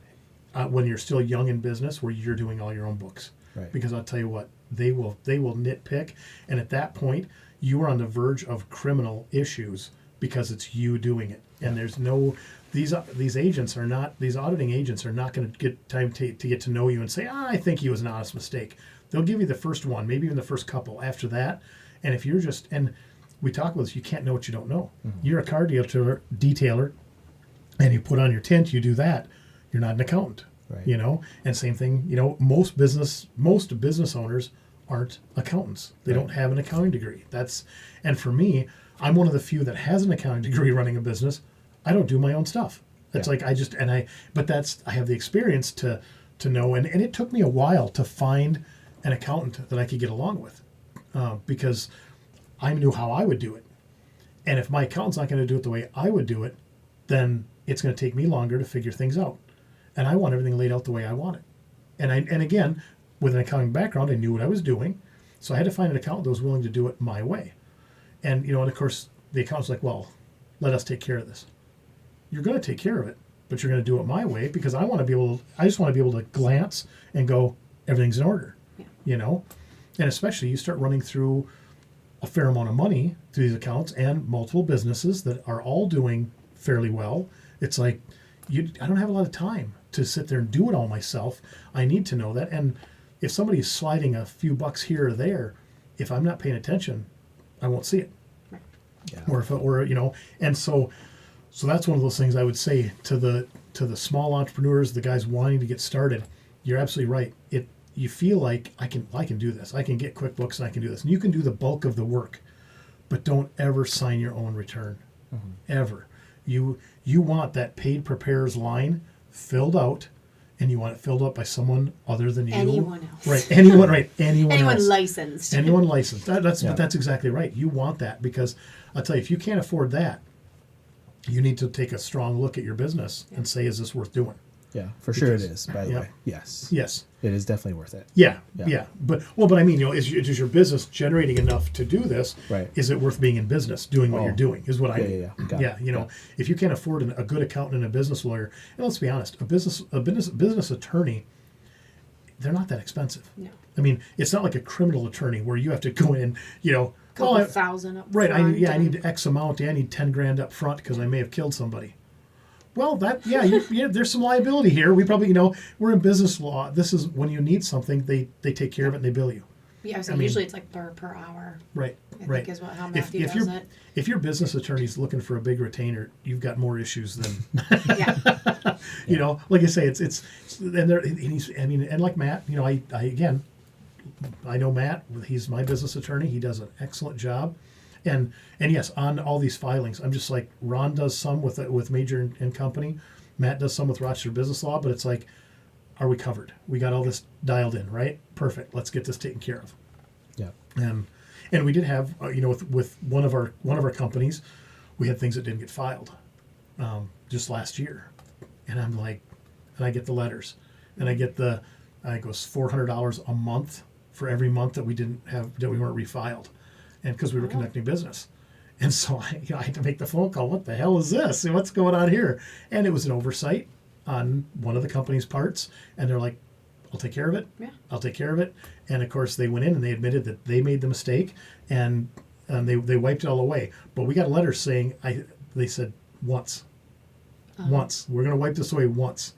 when you're still young in business, where you're doing all your own books. Right. Because I'll tell you what, they will nitpick, and at that point you are on the verge of criminal issues because it's you doing it. And there's no these agents are not, these auditing agents are not going to get time to get to know you and say, I think it was an honest mistake. They'll give you the first one, maybe even the first couple. After that, and if you're just, and we talk about this, you can't know what you don't know. Mm-hmm. You're a car detailer, and you put on your tint, you do that. You're not an accountant. Right. And same thing, most business owners aren't accountants. They don't have an accounting degree. And for me, I'm one of the few that has an accounting degree running a business. I don't do my own stuff. It's like I have the experience to know, and it took me a while to find an accountant that I could get along with, because I knew how I would do it. And if my accountant's not going to do it the way I would do it, then it's going to take me longer to figure things out. And I want everything laid out the way I want it. And again, with an accounting background, I knew what I was doing. So I had to find an accountant that was willing to do it my way. And, and of course, the accountant's like, well, let us take care of this. You're going to take care of it, but you're going to do it my way because I just want to be able to glance and go, everything's in order, And especially you start running through a fair amount of money through these accounts and multiple businesses that are all doing fairly well. It's like, I don't have a lot of time to sit there and do it all myself. I need to know that. And if somebody's sliding a few bucks here or there, if I'm not paying attention, I won't see it. Right. Yeah. And so that's one of those things I would say to the small entrepreneurs, the guys wanting to get started. You're absolutely right. You feel like I can do this. I can get QuickBooks and I can do this. And you can do the bulk of the work, but don't ever sign your own return. Mm-hmm. Ever. You want that paid preparer's line filled out, and you want it filled out by someone other than you. Anyone else. Right. Anyone else. Licensed. Anyone licensed. That's exactly right. You want that because I'll tell you, if you can't afford that, you need to take a strong look at your business and say, is this worth doing? Yeah, for sure it is, by the way. Yes. It is definitely worth it. Yeah. But I mean, is your business generating enough to do this? Right. Is it worth being in business, doing what you're doing, is what I mean. Yeah. If you can't afford a good accountant and a business lawyer, and let's be honest, a business attorney, they're not that expensive. No. I mean, it's not like a criminal attorney where you have to go in, couple thousand up right, front. I need X amount. I need 10 grand up front because I may have killed somebody. Well, there's some liability here. We probably, we're in business law. This is when you need something, they take care of it and they bill you. Yeah, so usually it's like per hour. Right, I think is how Matthew does it. If your business attorney's looking for a big retainer, you've got more issues than, like I say, it's and like Matt, I know Matt. He's my business attorney. He does an excellent job. And yes, on all these filings, I'm just like, Ron does some with Major and Company. Matt does some with Rochester Business Law, but it's like, are we covered? We got all this dialed in, right? Perfect. Let's get this taken care of. Yeah. And we did have, with one of our companies, we had things that didn't get filed just last year. And I'm like, and I get the letters, and I get I think it was $400 a month for every month that we weren't refiled. And because we were conducting business. And so I had to make the phone call. What the hell is this? What's going on here? And it was an oversight on one of the company's parts. And they're like, I'll take care of it. Yeah. I'll take care of it. And of course they went in and they admitted that they made the mistake and they wiped it all away. But we got a letter saying, they said once. Once. We're going to wipe this away once.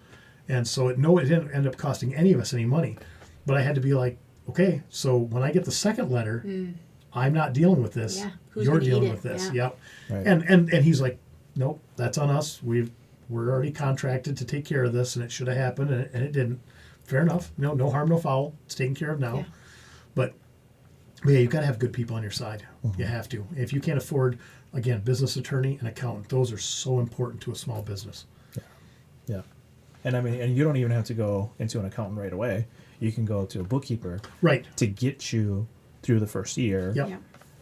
And so it didn't end up costing any of us any money. But I had to be like, okay, so when I get the second letter, I'm not dealing with this. Yeah. Who's You're gonna eat dealing it? with this. Yeah. Yep. Right. And he's like, nope, that's on us. We're already contracted to take care of this, and it should have happened, and it didn't. Fair enough. No harm, no foul. It's taken care of now. Yeah. But yeah, you've got to have good people on your side. You have to. If you can't afford, again, business attorney and accountant, those are so important to a small business. Yeah. And I mean, and you don't even have to go into an accountant right away. You can go to a bookkeeper Right. to get you through the first year. Yep. Yeah.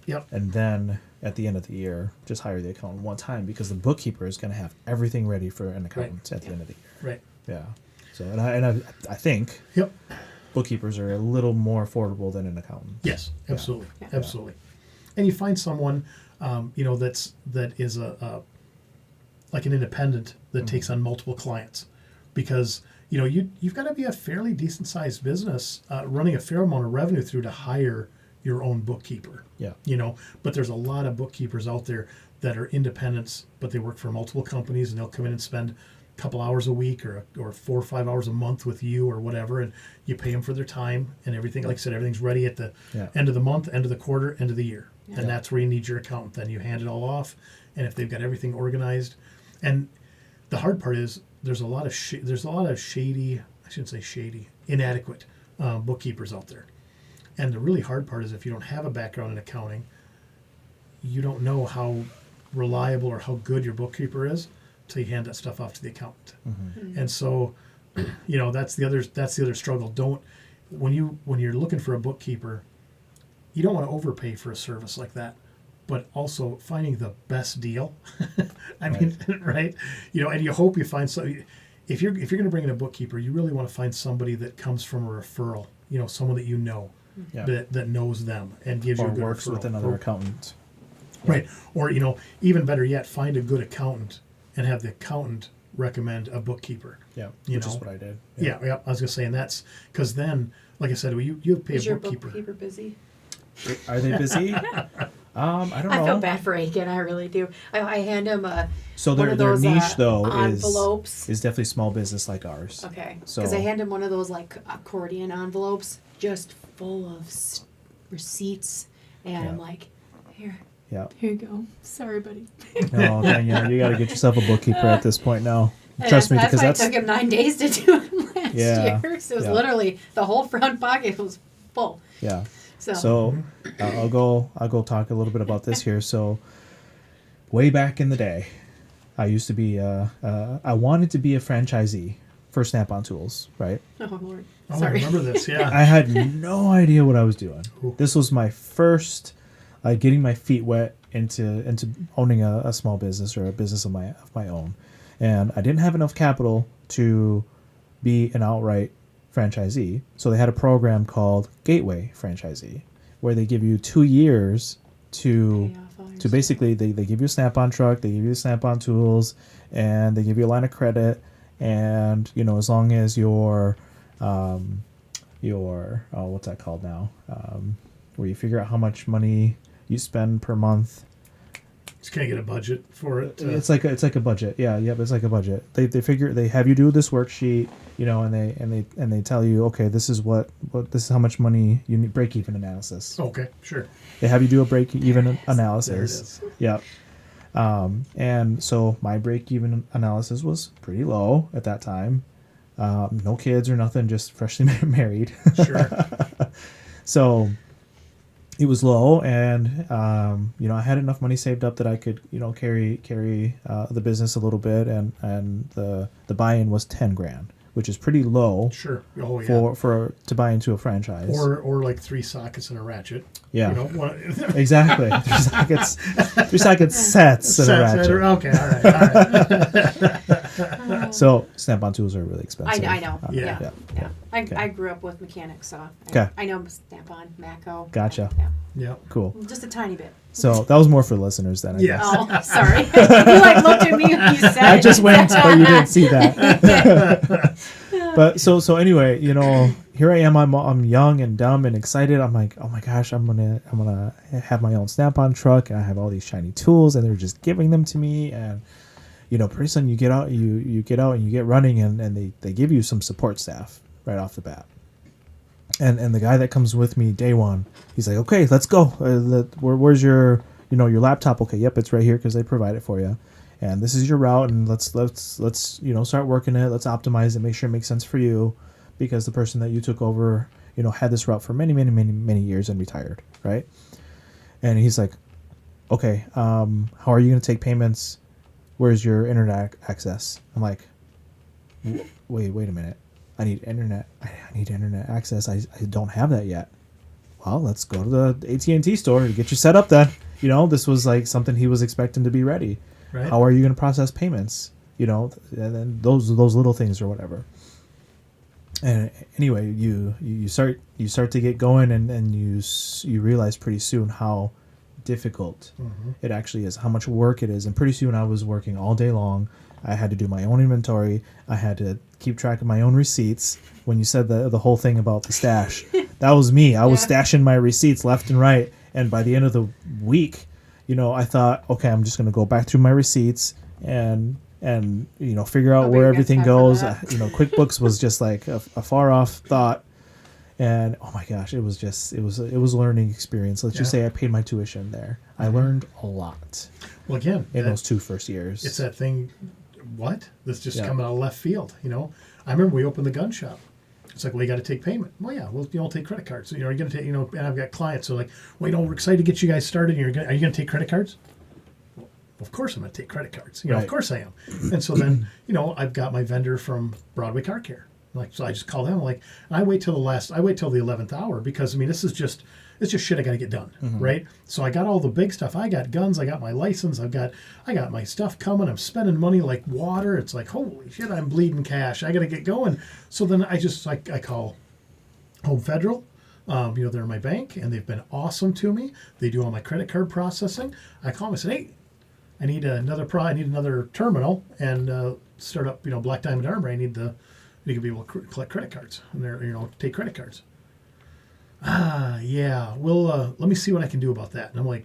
Yep. And then at the end of the year, just hire the accountant one time because the bookkeeper is going to have everything ready for an accountant at the end of the year. Right. Yeah. So, and I think Yep. bookkeepers are a little more affordable than an accountant. Yes. Absolutely. Yeah. Absolutely. And you find someone, that is like an independent that takes on multiple clients, because you've got to be a fairly decent sized business running a fair amount of revenue through to hire your own bookkeeper. Yeah. But there's a lot of bookkeepers out there that are independents, but they work for multiple companies, and they'll come in and spend a couple hours a week or 4 or 5 hours a month with you or whatever, and you pay them for their time and everything. Like I said, everything's ready at the end of the month, end of the quarter, end of the year. And that's where you need your accountant. Then you hand it all off, and if they've got everything organized, and the hard part is there's a lot of shady, I shouldn't say shady, inadequate bookkeepers out there. And the really hard part is if you don't have a background in accounting, you don't know how reliable or how good your bookkeeper is till you hand that stuff off to the accountant. And so, that's the other struggle. When you're looking for a bookkeeper, you don't want to overpay for a service like that, but also finding the best deal. I mean, right? And you hope you find somebody. If you're going to bring in a bookkeeper, you really want to find somebody that comes from a referral. Someone that that knows them and gives you a Or good works referral. with another accountant. Right. Or, even better yet, find a good accountant and have the accountant recommend a bookkeeper. Yeah. You Which is know? what I did. Yeah. I was going to say, and that's because then, like I said, you pay Is a your bookkeeper. bookkeeper busy? Are they busy? I don't know. I feel bad for Aiken. I really do. I hand him So one their of those niche though envelopes. is definitely small business like ours. Okay. So- Because I hand him one of those like accordion envelopes, just full of receipts, and I'm Yeah. like, here Yeah. you go. Sorry, buddy. No, Danielle, you got to get yourself a bookkeeper at this point now. And Trust me, that's because why that's it took him 9 days to do it last Yeah. year. So it was Yeah. literally the whole front pocket was full. yeah. So, So I'll go talk a little bit about this here. So way back in the day, I used to be I wanted to be a franchisee for Snap-on Tools, right? oh Lord, Oh, I sorry. remember this. Yeah. I had no idea what I was doing. Cool. This was my first getting my feet wet into owning a small business or a business of my own, and I didn't have enough capital to be an outright franchisee. So they had a program called Gateway Franchisee, where they give you 2 years to Pay off all your to basically they give you a Snap-on truck, they give you Snap-on tools, and they give you a line of credit, and as long as your what's that called now, where you figure out how much money you spend per month. Just can't get a budget for it. It's like a budget. It's like a budget. They have you do this worksheet, and they tell you, okay, this is how much money you need, break even analysis. Okay, sure. They have you do a break even There it analysis. is. Yep. And so my break even analysis was pretty low at that time. No kids or nothing, just freshly married. Sure. So it was low, and I had enough money saved up that I could carry the business a little bit, and the buy-in was $10,000, which is pretty low Sure. Oh, yeah. for to buy into a franchise. Or like 3 sockets and a ratchet. Yeah. Exactly. Exactly. three socket sets and a ratchet. Okay, all right. So Snap-on tools are really expensive. I know. Yeah. Yeah. Okay. I grew up with mechanics, so Okay. I know Snap-on, Matco. Gotcha. Yeah. Yeah. Cool. Just a tiny bit. So that was more for listeners then, I Yeah. guess. Oh, sorry. You looked at me when you said I just it. went, but you didn't see that. But so anyway, here I am. I'm young and dumb and excited. I'm like, oh my gosh, I'm gonna have my own Snap-on truck, and I have all these shiny tools, and they're just giving them to me. And pretty soon you get out, you get out and you get running, and they give you some support staff right off the bat. And the guy that comes with me day one, he's like, okay, let's go. Where's your your laptop? Okay, yep, it's right here because they provide it for you. And this is your route, and let's start working it. Let's optimize it, make sure it makes sense for you, because the person that you took over had this route for many years and retired, right? And he's like, okay, how are you going to take payments? Where's your internet access? I'm like, wait a minute. I need internet access. I don't have that yet. Well, let's go to the AT&T store to get you set up then. This was like something he was expecting to be ready. Right. How are you going to process payments? And then those little things or whatever. And anyway, you start to get going, and you realize pretty soon how difficult it actually is, how much work it is. And pretty soon I was working all day long. I had to do my own inventory. I had to keep track of my own receipts. When you said the whole thing about the stash, that was me. I was stashing my receipts left and right. And by the end of the week, I thought, okay, I'm just going to go back through my receipts and figure out where everything goes. QuickBooks was just like a far off thought. And oh my gosh, it was a learning experience. Let's just say I paid my tuition there. I learned a lot. Well, again, in those 2 first years. It's that thing. What? That's just coming out of left field. I remember we opened the gun shop. It's like, well, you got to take payment. Well, yeah, we'll take credit cards. So, you're going to take, and I've got clients. So like, well, we're excited to get you guys started. Are you going to take credit cards? Well, of course I'm going to take credit cards. Of course I am. And so then, I've got my vendor from Broadway Car Care. So I just call them. And I wait till the 11th hour because this is just shit I got to get done, right? So I got all the big stuff. I got guns. I got my license. I got my stuff coming. I'm spending money like water. It's like, holy shit, I'm bleeding cash. I got to get going. So then I call Home Federal. They're my bank, and they've been awesome to me. They do all my credit card processing. I call them. I said, hey, I need another terminal and start up. Black Diamond Armory. You can be able to collect credit cards and take credit cards. Yeah. Well, let me see what I can do about that. And I'm like,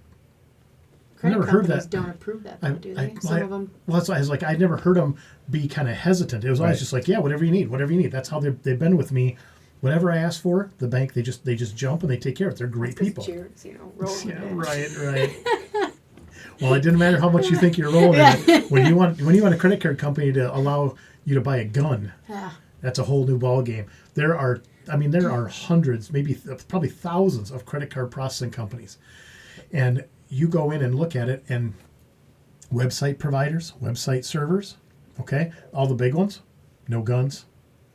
I never heard that. Don't approve that, though, do they? Some of them. Well, that's why I was like, I never heard them be kind of hesitant. It was always just like, yeah, whatever you need. That's how they've been with me. Whatever I ask for, the bank they just jump and they take care of it. They're great people. Cheers, rolling right. Well, it didn't matter how much you think you're rolling in it. When you want a credit card company to allow you to buy a gun, that's a whole new ball game. There are hundreds, probably thousands of credit card processing companies. And you go in and look at it, and website providers, website servers, okay, all the big ones, no guns.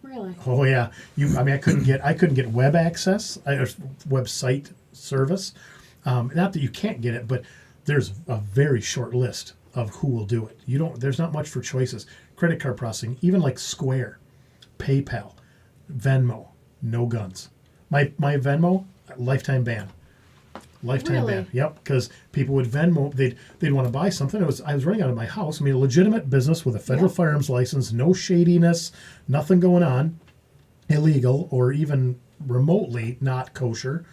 Really? Oh yeah. I couldn't get web access, website service. Not that you can't get it, but there's a very short list of who will do it. There's not much for choices. Credit card processing, even like Square, PayPal, Venmo, no guns. My Venmo, lifetime ban. Lifetime ban. Yep, because people would Venmo, they'd want to buy something. I was running out of my house. A legitimate business with a federal firearms license, no shadiness, nothing going on, illegal or even remotely not kosher,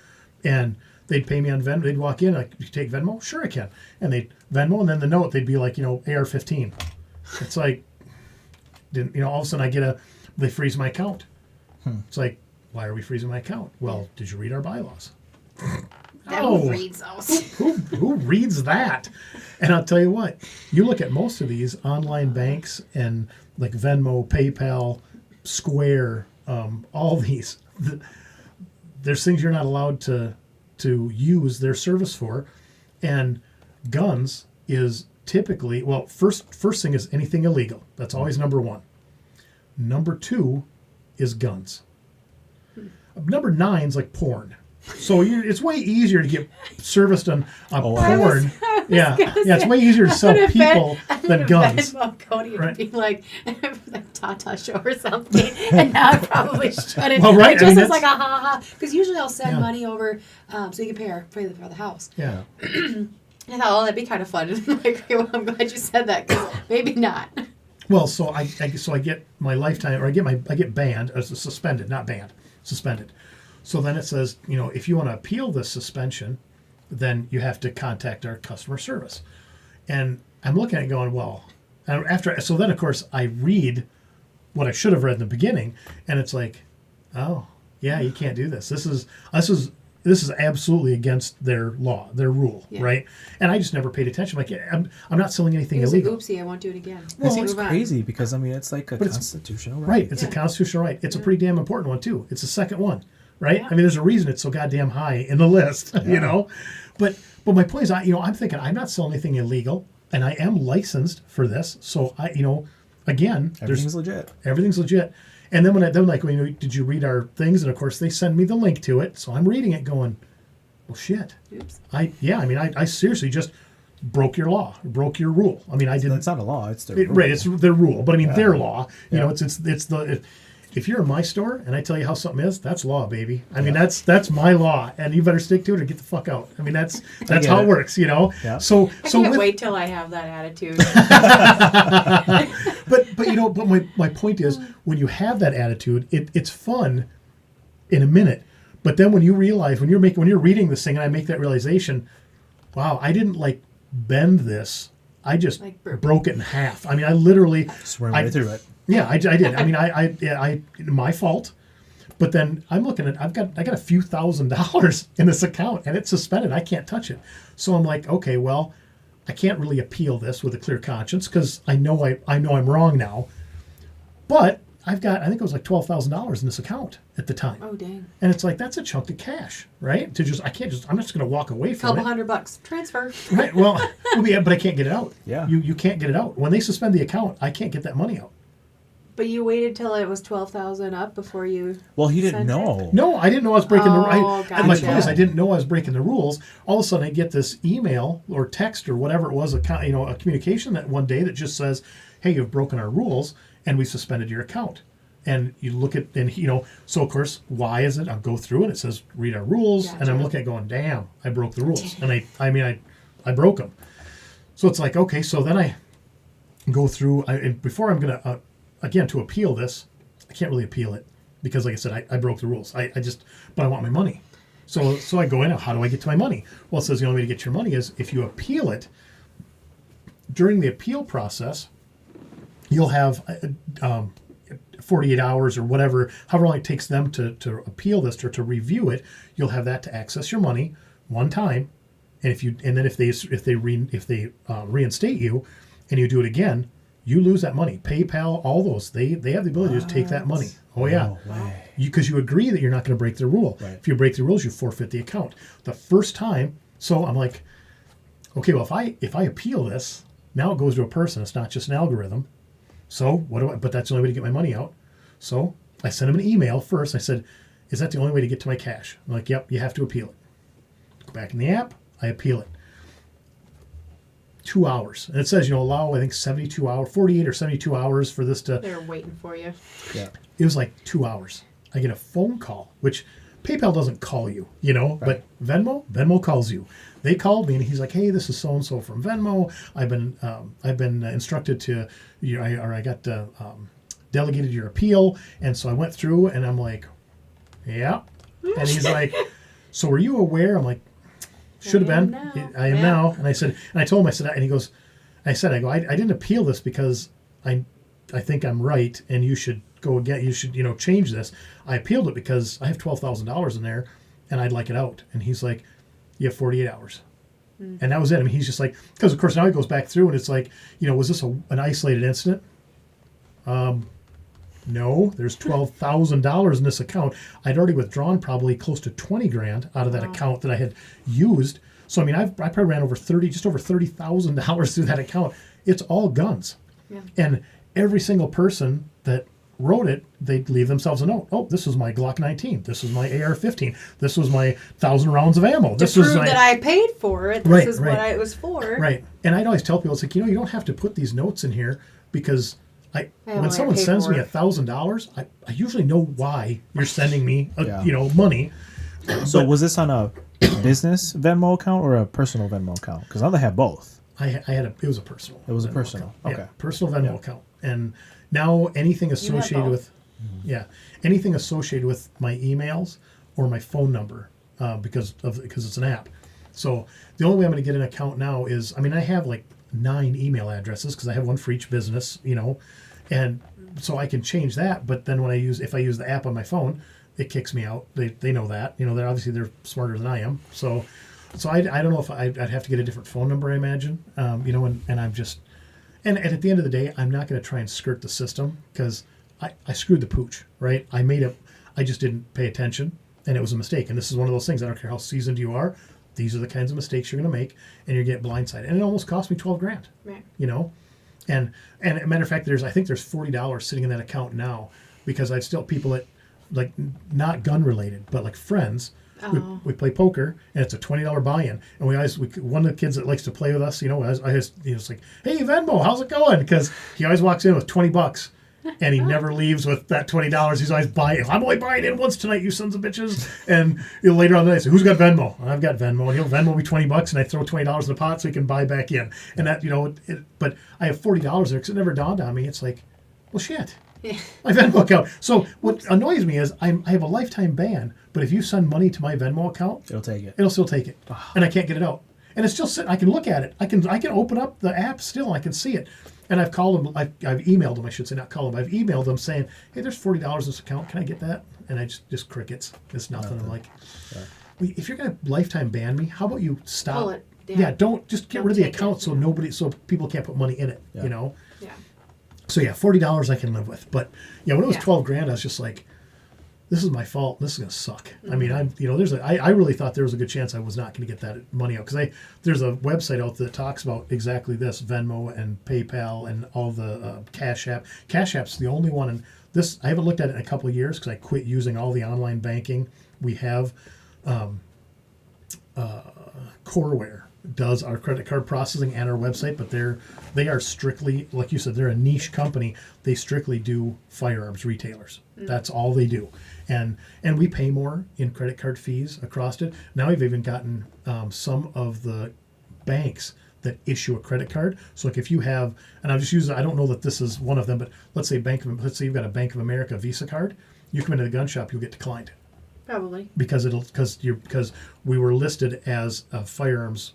and they'd pay me on Venmo. They'd walk in, like, you take Venmo? Sure I can. And they'd Venmo, and then the note, they'd be like, AR-15. It's like, all of a sudden they freeze my account. It's like, why are we freezing my account? Well, did you read our bylaws? Who reads those? Who reads that? And I'll tell you what, you look at most of these online banks and like Venmo, PayPal, Square, all these, there's things you're not allowed to use their service for. And guns is typically, well, first thing is anything illegal. That's always number one. Number two is guns. Number 9 is like porn. So it's way easier to get serviced on porn. It's way easier to sell people than guns. Cody would be like Tata show or something, and now I probably shouldn't. Well, right. Just as like a ha. Because usually I'll send money over so you can pay for the house. Yeah. I thought, that'd be kind of fun. Like, I'm glad you said that, because maybe not. Well, so I get my lifetime, or I get banned, suspended, not banned, suspended. So then it says, if you want to appeal this suspension, then you have to contact our customer service. And I'm looking at it going, well, so then of course I read what I should have read in the beginning, and it's like, oh, yeah, you can't do this. This is absolutely against their law, their rule, Yeah. right? And I just never paid attention. Like, yeah, I'm not selling anything He was like, illegal. oopsie, I won't do it again. Well, Move it's on. crazy because I mean it's like a But it's- constitutional Right, right. it's a Yeah. constitutional right. It's a Yeah. pretty damn important one too. It's the second one, right? Yeah. I mean, there's a reason it's so goddamn high in the list, you Yeah. know. But my point is, I'm thinking I'm not selling anything illegal, and I am licensed for this. So again, Everything's legit. everything's legit. And then did you read our things? And of course, they send me the link to it, so I'm reading it, going, well, shit. Oops. I seriously just broke your law, broke your rule. I mean, I didn't. It's not a law. It's their Right, it's their rule, but I mean their Yeah. law. You know, Yeah. it's the if you're in my store and I tell you how something is, that's law, baby. I mean that's my law, and you better stick to it or get the fuck out. I mean that's get how it it. works, you know. Yeah. So I so can't with, wait till I have that attitude. but my point is when you have that attitude, it's fun in a minute, but then when you realize when you're reading this thing and I make that realization, wow, I didn't like bend this. I just Like broke it in half. I mean, I literally Just went right through it. Yeah, I did. I mean, I my fault. But then I'm looking at I got a few $1,000s in this account and it's suspended. I can't touch it. So I'm like, okay, well, I can't really appeal this with a clear conscience because I know I'm wrong now. But I've got I think it was like $12,000 in this account at the time. Oh, dang. And it's like that's a chunk of cash, right? I'm not just going to walk away from Couple it. $100. Transfer. Right. Well, yeah, but I can't get it out. Yeah. You can't get it out. When they suspend the account, I can't get that money out. But you waited till it was 12,000 up before you. Well, he didn't Sent it? know. No, I didn't know I was breaking Oh, and my gotcha. point is I didn't know I was breaking the rules. All of a sudden I get this email or text or whatever it was, a communication that one day that just says, "Hey, you've broken our rules and we suspended your account." And you look at so of course, why is it? I'll go through and it says read our rules, and I'm Gotcha. looking at going, damn, I broke the rules, and I broke them. So it's like, okay, so then I go through, and before I'm gonna again to appeal this, I can't really appeal it because, like I said, I broke the rules. But I want my money. So I go in. How do I get to my money? Well, it says the only way to get your money is if you appeal it. During the appeal process, you'll have 48 hours or whatever, however long it takes them to appeal this or to review it. You'll have that to access your money one time, and if they reinstate you, and you do it again, you lose that money. PayPal, all those, they have the ability to just take that money. Oh yeah, No way. because you agree that you're not going to break the rule. Right. If you break the rules, you forfeit the account. The first time, so I'm like, okay, well if I appeal this, now it goes to a person. It's not just an algorithm. So what do I? But that's the only way to get my money out. So I sent him an email first. I said, "Is that the only way to get to my cash?" I'm like, "Yep, you have to appeal it." Go back in the app. I appeal it. 2 hours, and it says allow I think 72 hours, 48 or 72 hours for this to. They're waiting for you. Yeah. It was like 2 hours. I get a phone call, which PayPal doesn't call you, but Venmo calls you. They called me and he's like, "Hey, this is so and so from Venmo. I've been instructed to, I got delegated your appeal, and so I went through and I'm like, yeah." And he's like, "So were you aware?" I'm like, "Should have I am been. now." I am Yeah. now." And I told him, I said, and he goes, I didn't appeal this because I think I'm right, and you should go again. You should, change this. I appealed it because I have $12,000 in there, and I'd like it out. And he's like, "You have 48 hours." And that was it. I mean, he's just like, because of course now he goes back through and it's like, was this an isolated incident? No, there's $12,000 in this account. I'd already withdrawn probably close to 20 grand out of that account that I had used. So I mean, I probably ran just over $30,000 through that account. It's all guns. Yeah. And every single person that wrote it, they'd leave themselves a note. "Oh, this was my Glock 19. This was my AR-15. This was my 1,000 rounds of ammo. This to was prove my..." that I paid for it. This Right, is right. what it was for. Right. And I'd always tell people, it's like, you don't have to put these notes in here because have when all someone your sends me paperwork. $1,000, I usually know why you're sending me, Yeah. money. So was this on a business Venmo account or a personal Venmo account? Because now they have both. It was a personal. It was a Venmo personal. account. Okay. Yeah, personal Venmo Yeah. account. And now anything associated both. with, anything associated with my emails or my phone number, because it's an app. So the only way I'm going to get an account now is, I have like 9 email addresses because I have one for each business, and so I can change that. But then if I use the app on my phone, it kicks me out. They know that. They're obviously they're smarter than I am. So I don't know if I'd have to get a different phone number. I imagine. And I'm just and at the end of the day, I'm not going to try and skirt the system because I screwed the pooch. Right? I just didn't pay attention, and it was a mistake. And this is one of those things. I don't care how seasoned you are. These are the kinds of mistakes you're going to make, and you get blindsided. And it almost cost me $12,000. Right. And a matter of fact, I think there's $40 sitting in that account now because I've still people that like not gun related, but like friends. Oh. We play poker, and it's a $20 buy-in. And one of the kids that likes to play with us, it's like, hey Venmo, how's it going? Because he always walks in with $20. And he never leaves with that $20. He's always buying. I'm only buying in once tonight, you sons of bitches. And later on the night, say, who's got Venmo? I've got Venmo. And he'll Venmo me $20, and I throw $20 in the pot so he can buy back in. And that, but I have $40 there because it never dawned on me. It's like, well, shit. Yeah. My Venmo account. So what annoys me is I have a lifetime ban, but if you send money to my Venmo account, It'll take it. it'll still take it, and I can't get it out. And it's still sitting. I can look at it. I can open up the app still. And I can see it. And I've called them. I've emailed them. I should say not call them. I've emailed them saying, "Hey, there's $40 in this account. Can I get that?" And I just crickets. It's nothing. I'm like, if you're gonna lifetime ban me, how about you stop? Pull it. Yeah, don't just get Don't rid of the take account it. so people can't put money in it. Yeah. Yeah. So yeah, $40 I can live with. But yeah, when it was Yeah. $12,000, I was just like, this is my fault. This is gonna suck. I mean, Mm-hmm. I really thought there was a good chance I was not gonna get that money out because there's a website out that talks about exactly this: Venmo and PayPal and all the Cash App. Cash App's the only one, and this I haven't looked at it in a couple of years because I quit using all the online banking. We have Coreware does our credit card processing and our website, but they are strictly, like you said, they're a niche company. They strictly do firearms retailers. That's all they do, and we pay more in credit card fees across it. Now we've even gotten some of the banks that issue a credit card. So like if you have, and I'll just use, I don't know that this is one of them, but let's say you've got a Bank of America Visa card. You come into the gun shop, you'll get declined Probably. because we were listed as a firearms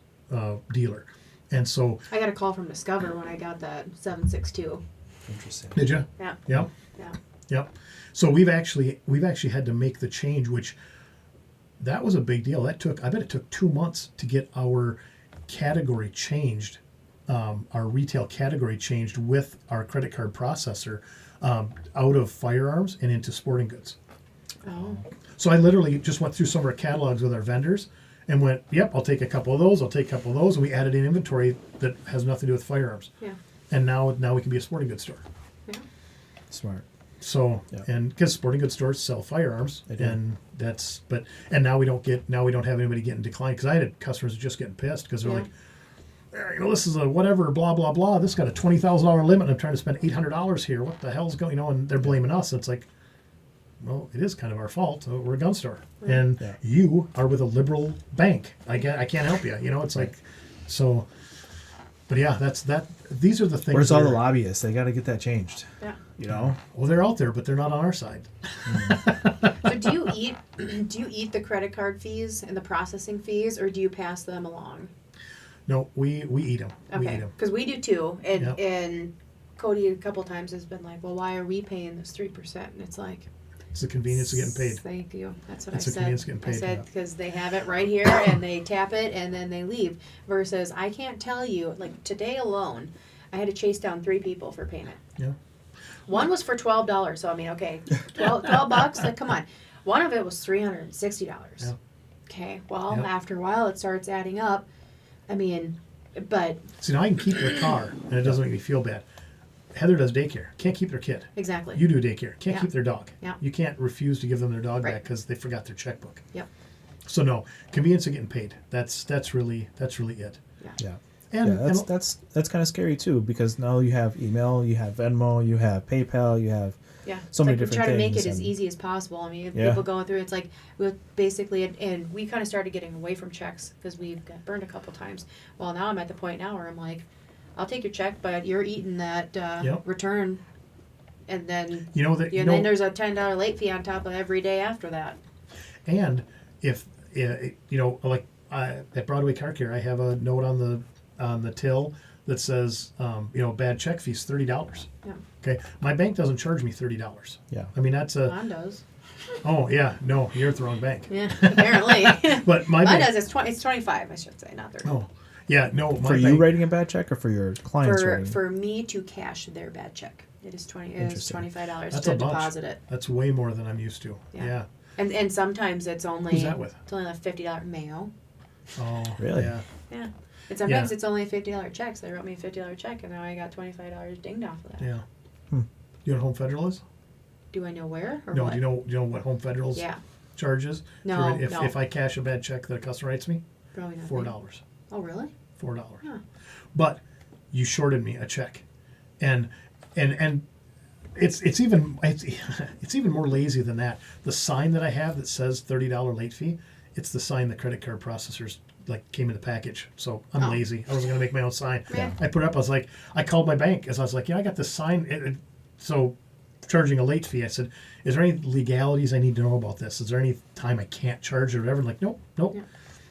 dealer, and so I got a call from Discover when I got that 762. Interesting. did you? Yeah. Yep. Yeah. Yep. So we've actually had to make the change, which that was a big deal. I bet it took 2 months to get our category changed, our retail category changed with our credit card processor out of firearms and into sporting goods. Oh. So I literally just went through some of our catalogs with our vendors and went, yep, I'll take a couple of those, and we added in inventory that has nothing to do with firearms. Yeah. And now we can be a sporting goods store. Yeah. Smart. So, Yeah. and because sporting goods stores sell firearms, They do. and now we don't have anybody getting declined, because I had customers just getting pissed because they're Yeah. like, this is a whatever, blah, blah, blah. This got a $20,000 limit, and I'm trying to spend $800 here. What the hell's going on? And they're blaming us. It's like, well, it is kind of our fault. We're a gun store, and Yeah. you are with a liberal bank. I can't help you. It's like, so. But yeah, these are the things. Where's all the where- lobbyists? They got to get that changed. Yeah. Well, they're out there, but they're not on our side. So do you eat the credit card fees and the processing fees, or do you pass them along? No, we eat them. We eat Okay, 'em. because we do too. And Yep. and Cody a couple times has been like, well, why are we paying this 3%? And it's like, It's the convenience of getting paid. Thank you. That's what It's I the said. convenience of getting I paid, said yeah. because they have it right here and they tap it and then they leave. Versus I can't tell you, like today alone, I had to chase down 3 people for payment. Yeah. One was for $12. So I mean, okay, 12 bucks. Like, come on. One of it was $360. Yeah. Okay. Well, Yep. after a while, it starts adding up. I mean, but See, now I can keep their car, and it doesn't make me feel bad. Heather does daycare. Can't keep their kid. exactly. You do daycare. Can't Yeah. keep their dog. Yeah. You can't refuse to give them their dog Right. back because they forgot their checkbook. Yep. So no, convenience of getting paid. That's really it. Yeah. And, Yeah, that's kind of scary too, because now you have email, you have Venmo, you have PayPal, you have Yeah, so it's many like we different try to make things it as and- easy as possible. I mean, if Yeah. people going through, it's like we basically, and we kind of started getting away from checks because we got burned a couple times. Well, now I'm at the point now where I'm like, I'll take your check, but you're eating that Yep. return, and then that then there's a $10 late fee on top of every day after that. and if like at Broadway Car Care, I have a note on the till that says bad check fees $30. Yeah, Okay, my bank doesn't charge me $30. Yeah. I mean that's a Mine does. Oh yeah, no, you're at the wrong bank. Yeah, apparently. But my Mine bank. does. It's 25. I should say, not 30. Oh, yeah, no. My For you bank, writing a bad check or for your clients writing? For me to cash their bad check, it is Interesting. $25 That's to a bunch. deposit it. That's way more than I'm used to. Yeah. Yeah. And sometimes it's only Who's that with? It's only a $50 Mayo. Oh, Really? Yeah. Yeah. And sometimes Yeah. it's only a $50 check. So they wrote me a $50 check, and now I got $25 dinged off of that. Yeah. Hmm. You know what Home Federal is? Do I know where or No. what? Do you know what Home Federal's Yeah. charges? No, If, no. if I cash a bad check that a customer writes me, Probably not. $4. Oh, really? $4. Huh. But you shorted me a check, and it's even it's even more lazy than that. The sign that I have that says $30 late fee, it's the sign the credit card processors like came in the package. So I'm Oh. lazy. I wasn't gonna make my own sign. Yeah. I put it up. I was like, I called my bank as I was like, yeah, I got this sign. So charging a late fee, I said, is there any legalities I need to know about this? Is there any time I can't charge it or whatever? Like, nope. Yeah.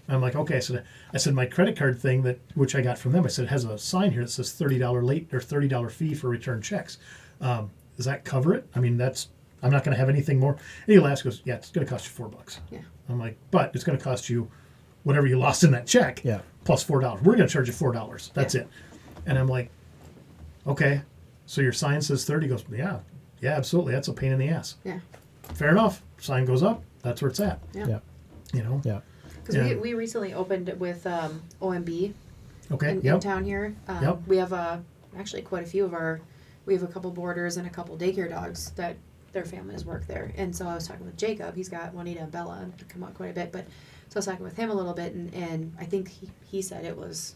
I'm like, okay. So I said my credit card thing which I got from them. I said it has a sign here that says $30 late or $30 fee for return checks. Does that cover it? I mean, I'm not going to have anything more. And he laughs, goes, yeah, it's going to cost you $4. Yeah. I'm like, but it's going to cost you whatever you lost in that check Yeah. plus $4. We're going to charge you $4. That's Yeah. it. And I'm like, okay. So your sign says 30. He goes, yeah, absolutely. That's a pain in the ass. Yeah. Fair enough. Sign goes up. That's where it's at. Yeah. Yeah. You know. Yeah. Because Yeah. we recently opened it with OMB Okay. in Yep. town here. Yep. We have actually quite a few of we have a couple boarders and a couple daycare dogs that their families work there. And so I was talking with Jacob. He's got Juanita and Bella and come out quite a bit. But so I was talking with him a little bit, and I think he said it was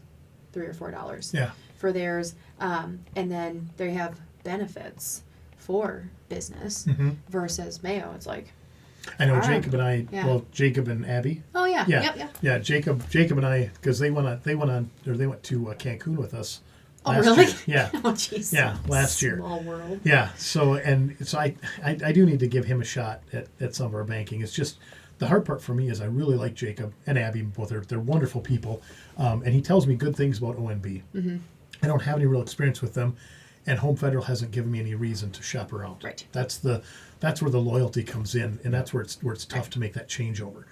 $3 or $4 Yeah. for theirs. And then they have benefits for business hmm versus Mayo. It's like, I know All right. Jacob and I. Yeah. Well, Jacob and Abby. oh yeah, Yeah. yep. Yeah, Jacob and I, because they went to Cancun with us. Oh last really? year. Yeah. Oh jeez. Yeah, last year. Small world. Yeah. So I do need to give him a shot at some of our banking. It's just the hard part for me is I really like Jacob and Abby. Both they're wonderful people, and he tells me good things about ONB. Mm-hmm. I don't have any real experience with them, and Home Federal hasn't given me any reason to shop around. Right. That's where the loyalty comes in, and that's where it's tough to make that changeover.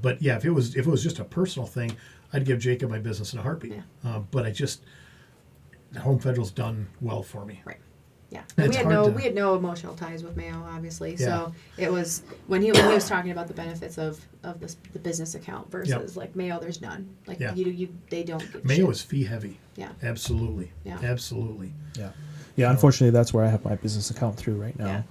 But yeah, if it was just a personal thing, I'd give Jacob my business in a heartbeat. Yeah. But Home Federal's done well for me. Right. Yeah. And We it's had hard to- we had no emotional ties with Mayo, obviously. Yeah. So it was when he was talking about the benefits of the business account versus like Mayo, there's none. Like Yeah. they don't get Mayo shit. is fee heavy. Yeah. Absolutely. Yeah. Absolutely. Yeah. Yeah. Unfortunately, that's where I have my business account through right now, Yeah.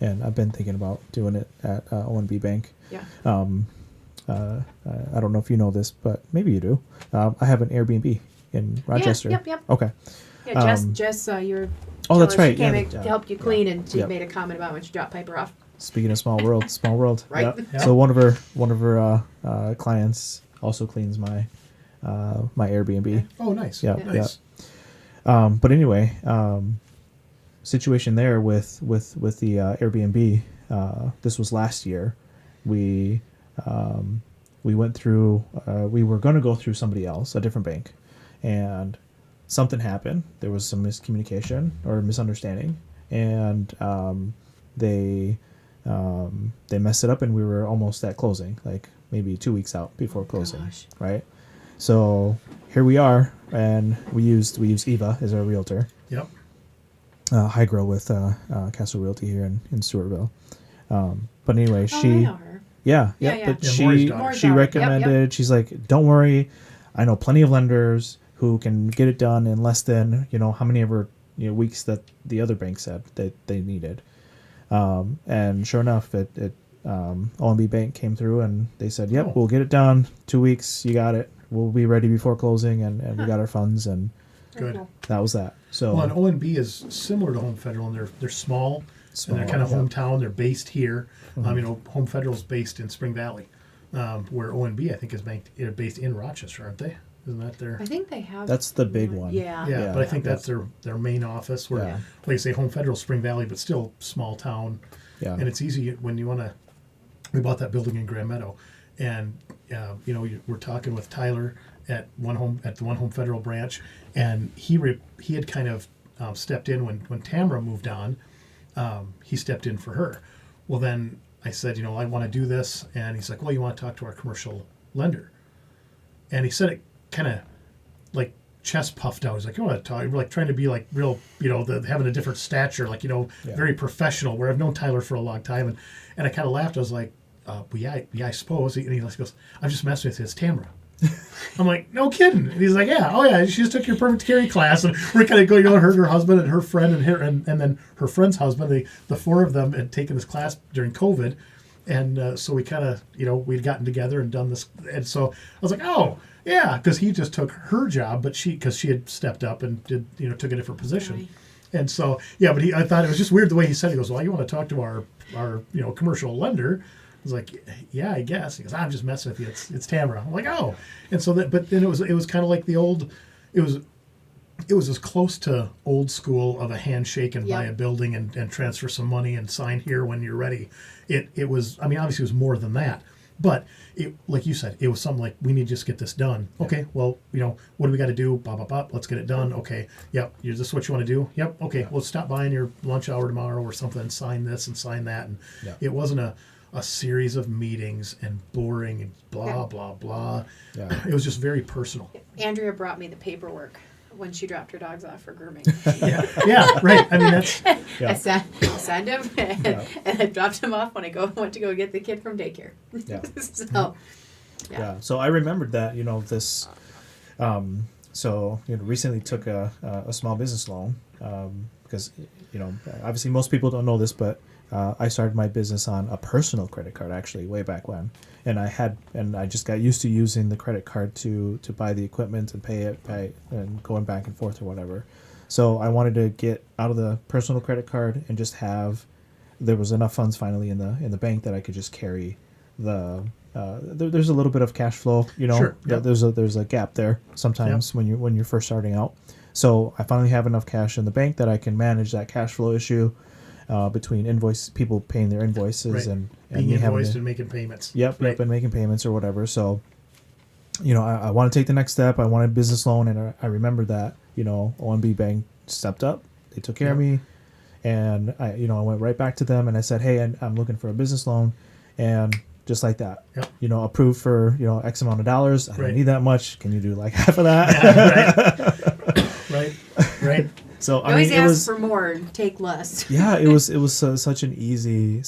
and I've been thinking about doing it at ONB Bank. Yeah. I don't know if you know this, but maybe you do. I have an Airbnb in Rochester. Yep. Okay. Yeah, Jess, your Oh, that's right. She came Yeah, and yeah. helped you clean, and she Yep. made a comment about when she dropped Piper off. Speaking of small world. Right. Yep. Yeah. So one of her clients also cleans my Airbnb. Oh, nice. Yeah, Nice. But anyway, situation there with the Airbnb. This was last year. We went through. We were going to go through somebody else, a different bank, and something happened. There was some miscommunication or misunderstanding, and they messed it up, and we were almost at closing, like maybe 2 weeks out before closing, Gosh. right? So here we are, and we use Eva as our realtor. Yep. High girl with Castle Realty here in Stewartville. But anyway, Oh, I she know her. yeah. Yeah. But Yeah, Maury's she daughter. Maury's she daughter. recommended. Yep. She's like, don't worry, I know plenty of lenders who can get it done in less than how many ever weeks that the other bank said that they needed. And sure enough, OMB Bank came through and they said, yep, Oh. we'll get it done. 2 weeks, you got it. We'll be ready before closing, and we got our funds, and Very Good. cool. that was that. So Well, and ONB is similar to Home Federal, and they're small, and they're kind of yeah. hometown. They're based here. Home Federal's based in Spring Valley, where ONB I think is based in Rochester, aren't they? Isn't that their? I think they have. That's the big one. Yeah. Yeah, but I think Yeah. that's their main office. Where, Yeah. like I say, Home Federal, Spring Valley, but still small town. Yeah. And it's easy when you want to. We bought that building in Grand Meadow, and we're talking with Tyler at the One Home Federal branch, and he had kind of stepped in when Tamara moved on. He stepped in for her. Well, then I said, I want to do this. And he's like, well, you want to talk to our commercial lender. And he said it kind of like chest puffed out. He's like, you want to talk? We're like trying to be like real, having a different stature, like, very professional, where I've known Tyler for a long time. And I kind of laughed. I was like, well, yeah, I suppose. And he goes, I'm just messing with you. It's Tamara. I'm like, no kidding. And he's like, yeah, oh yeah, she just took your perfect carry class, and we're kind of going, her husband and her friend and then her friend's husband, the four of them had taken this class during COVID, and so we kind of, we'd gotten together and done this, and so I was like, oh yeah, because he just took her job, but because she had stepped up and did, took a different position. Right. And so yeah, but I thought it was just weird the way he said it. He goes, well, you want to talk to our commercial lender? I was like, yeah, I guess. He goes, I'm just messing with you. It's Tamara. I'm like, oh. And so but then it was kind of like the old, it was as close to old school of a handshake and buy a building and transfer some money and sign here when you're ready. It was, I mean, obviously it was more than that, but it, like you said, it was something like, we need to just get this done. Yeah. Okay, well, what do we got to do? Bop, bop, bop. Let's get it done. Okay, yep. Is this what you want to do? Yep. Okay, well, stop by in your lunch hour tomorrow or something and sign this and sign that. And it wasn't a series of meetings and boring and blah, blah, blah. Yeah. It was just very personal. Andrea brought me the paperwork when she dropped her dogs off for grooming. yeah, right. I mean, that's... I signed him, and I dropped him off when I went to go get the kid from daycare. Yeah. So, So I remembered that, this... recently took a small business loan because, obviously most people don't know this, but I started my business on a personal credit card, actually, way back when. And I just got used to using the credit card to buy the equipment and pay and going back and forth or whatever. So I wanted to get out of the personal credit card and just there was enough funds finally in the bank that I could just carry there's a little bit of cash flow, Sure. Yep. There's a gap there sometimes when you're first starting out. So I finally have enough cash in the bank that I can manage that cash flow issue. Between people paying their invoices and being invoiced and making payments. Yep, and making payments or whatever. So, I want to take the next step. I wanted a business loan, and I remember that, ONB Bank stepped up. They took care of me, and I went right back to them and I said, hey, I'm looking for a business loan, and just like that, approved for X amount of dollars. I don't need that much. Can you do like half of that? Yeah, right. So I always ask for more, take less. Yeah, it was such an easy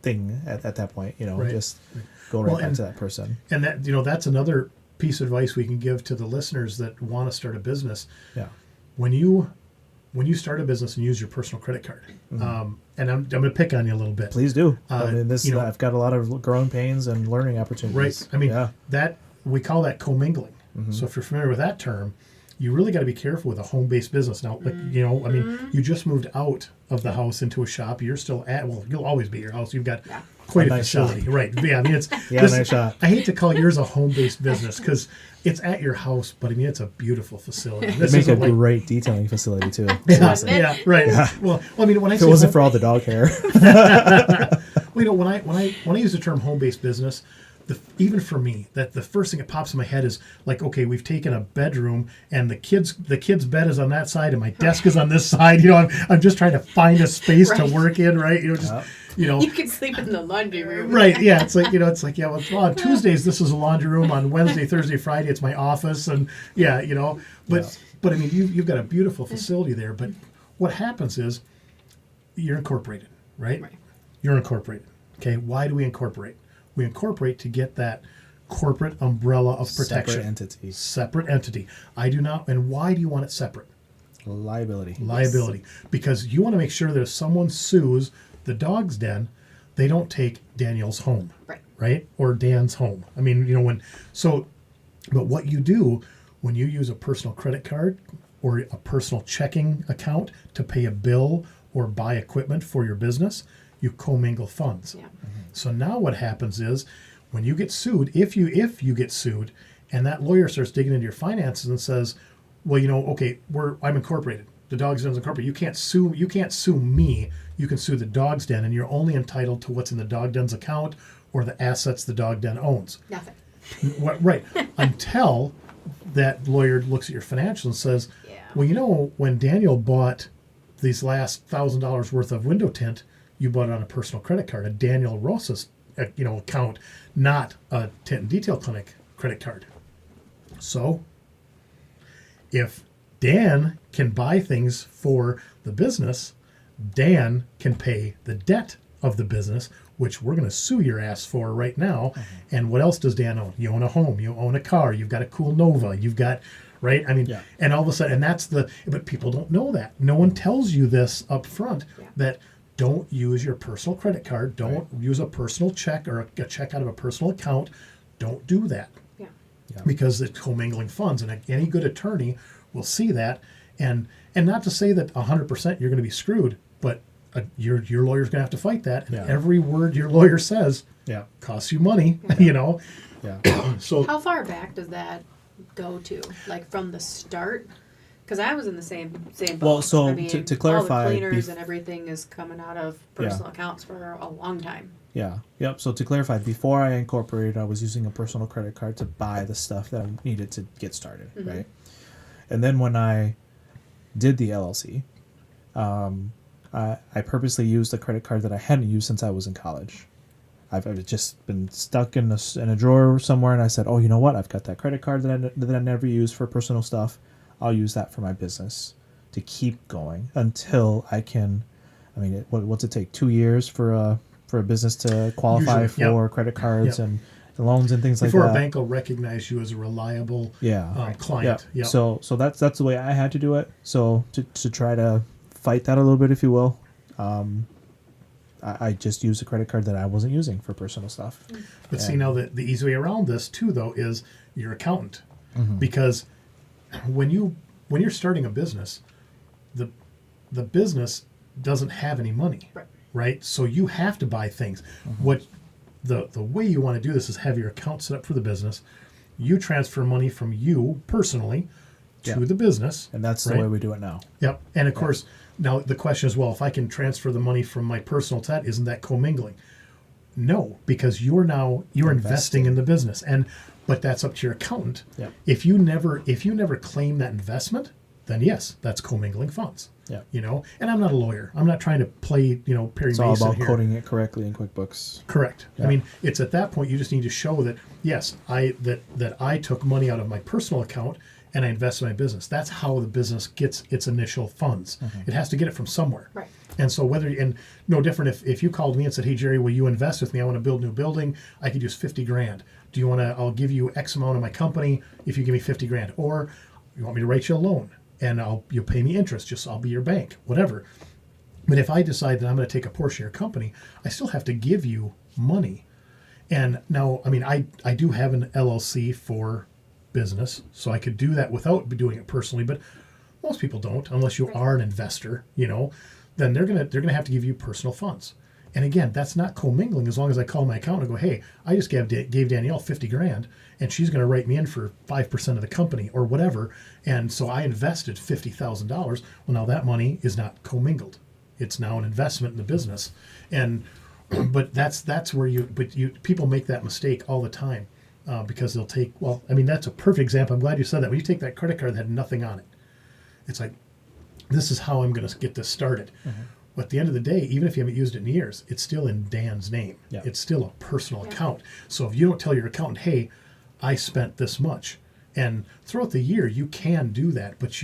thing at that point. Just go right back to that person. And that that's another piece of advice we can give to the listeners that want to start a business. Yeah, when you start a business and use your personal credit card, and I'm going to pick on you a little bit. Please do. I mean, I've got a lot of growing pains and learning opportunities. Right. I mean, that we call that commingling. Mm-hmm. So if you're familiar with that term, you really got to be careful with a home-based business. Now, like, I mean, you just moved out of the house into a shop. You're still you'll always be at your house. You've got quite a nice facility. Shop. Right. Yeah, I mean, it's nice shop. I hate to call yours a home-based business because it's at your house, but I mean, it's a beautiful facility. They make a great detailing facility, too. Yeah, right. Yeah. Well, I mean, when I if it wasn't for all the dog hair. When I use the term home-based business, even for me, that the first thing that pops in my head is like, okay, we've taken a bedroom and the kid's bed is on that side and my desk is on this side. I'm just trying to find a space to work in, right? You can sleep in the laundry room. Right? Yeah. It's like well, on Tuesdays this is a laundry room. On Wednesday, Thursday, Friday it's my office, and but I mean you've got a beautiful facility there. But what happens is you're incorporated, right? You're incorporated. Okay. Why do we incorporate? We incorporate to get that corporate umbrella of protection. Separate entity. I do not. And why do you want it separate? Liability. Yes. Because you want to make sure that if someone sues the dog's den, they don't take Danielle's home. Right? Or Dan's home. I mean, but what you do when you use a personal credit card or a personal checking account to pay a bill or buy equipment for your business, you commingle funds. Yeah. So now what happens is when you get sued, if you get sued and that lawyer starts digging into your finances and says, well, okay, I'm incorporated. The Dog's Den is incorporated. You can't sue me. You can sue the Dog's Den, and you're only entitled to what's in the Dog Den's account or the assets the Dog Den owns. Nothing. Right. Until that lawyer looks at your financials and says, well, when Daniel bought these last $1,000 worth of window tint, you bought it on a personal credit card, a Daniel Rosa's account, not a Tint and Detail Clinic credit card. So if Dan can buy things for the business, Dan can pay the debt of the business, which we're going to sue your ass for right now. And what else does Dan own? You own a home, you own a car, you've got a cool Nova, you've got, right? I mean, and all of a sudden, and that's but people don't know that. No one tells you this up front, that don't use your personal credit card, don't use a personal check or a check out of a personal account. Don't do that. Because it's commingling funds, and any good attorney will see that. And not to say that 100% you're going to be screwed, but your lawyer's going to have to fight that. And every word your lawyer says costs you money, So how far back does that go to? Like from the start? Because I was in the same boat. Well, so I mean, to clarify, all the cleaners and everything is coming out of personal accounts for a long time. Yeah. Yep. So to clarify, before I incorporated, I was using a personal credit card to buy the stuff that I needed to get started, right? And then when I did the LLC, I purposely used a credit card that I hadn't used since I was in college. I've just been stuck in a drawer somewhere, and I said, oh, you know what? I've got that credit card that I never used for personal stuff. I'll use that for my business to keep going until I can. I mean, what's it take? 2 years for a business to qualify for credit cards and loans and things before like that. Before a bank will recognize you as a reliable client. Yeah. So that's the way I had to do it. So to try to fight that a little bit, if you will, I just used a credit card that I wasn't using for personal stuff. But see, now the easy way around this too, though, is your accountant, because when you're starting a business, the business doesn't have any money, right? So you have to buy things. What the way you want to do this is have your account set up for the business. You transfer money from you personally to the business, and that's the way we do it now. Yep. And of course, now the question is, well, if I can transfer the money from my personal to that, isn't that commingling? No, because you're investing in the business, but that's up to your accountant. Yep. If you never claim that investment, then yes, that's commingling funds. Yeah. And I'm not a lawyer. I'm not trying to play, Perry It's Mason all about here. coding it correctly in QuickBooks. Correct. Yeah. I mean, it's at that point you just need to show that yes, that I took money out of my personal account and I invested in my business. That's how the business gets its initial funds. It has to get it from somewhere. Right. And so no different if you called me and said, hey Jerry, will you invest with me? I want to build a new building. I could use $50,000. Do you want to? I'll give you X amount of my company if you give me $50,000. Or you want me to write you a loan and you'll pay me interest. I'll be your bank, whatever. But if I decide that I'm going to take a portion of your company, I still have to give you money. And now, I mean, I do have an LLC for business, so I could do that without doing it personally, but most people don't unless you are an investor, then they're gonna have to give you personal funds. And again, that's not commingling as long as I call my accountant and go, hey, I just gave Danielle $50,000 and she's gonna write me in for 5% of the company or whatever. And so I invested $50,000. Well, now that money is not commingled. It's now an investment in the business. But that's where people make that mistake all the time. Because they'll take, that's a perfect example. I'm glad you said that. When you take that credit card that had nothing on it, it's like, this is how I'm going to get this started. But at the end of the day, even if you haven't used it in years, it's still in Dan's name. Yeah. It's still a personal account. So if you don't tell your accountant, hey, I spent this much, and throughout the year you can do that, but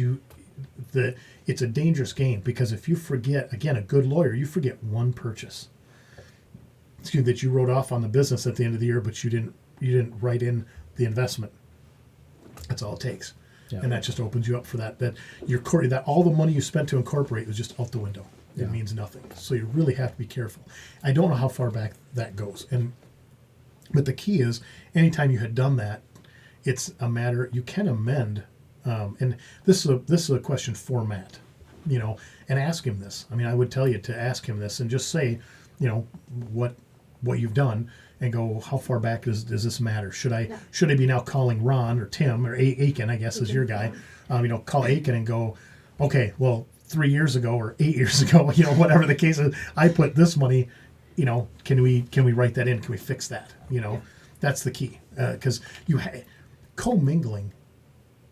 it's a dangerous game, because if you forget, again, a good lawyer, you forget one purchase that you wrote off on the business at the end of the year, but you didn't write in the investment. That's all it takes. Yeah. And that just opens you up for that all the money you spent to incorporate was just out the window. It means nothing. So you really have to be careful. I don't know how far back that goes. But the key is, anytime you had done that, it's a matter, you can amend. And this is a question for Matt, and ask him this. I mean, I would tell you to ask him this and just say, what you've done, and go, how far back does this matter? Should I be now calling Ron or Tim or Aiken, I guess is your guy, call Aiken and go, okay, well, 3 years ago or 8 years ago, whatever the case is, I put this money, can we write that in? Can we fix that? That's the key, because commingling,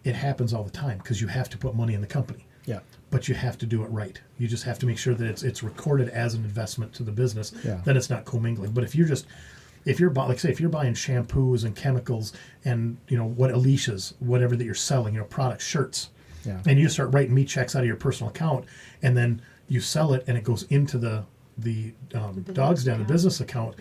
it happens all the time because you have to put money in the company. Yeah. But you have to do it right. You just have to make sure that it's recorded as an investment to the business. Yeah. Then it's not commingling. But if you're like say if you're buying shampoos and chemicals and what Alicia's, whatever that you're selling, products, shirts, Yeah. and you just start writing me checks out of your personal account, and then you sell it and it goes into the Dogs Down, the business account,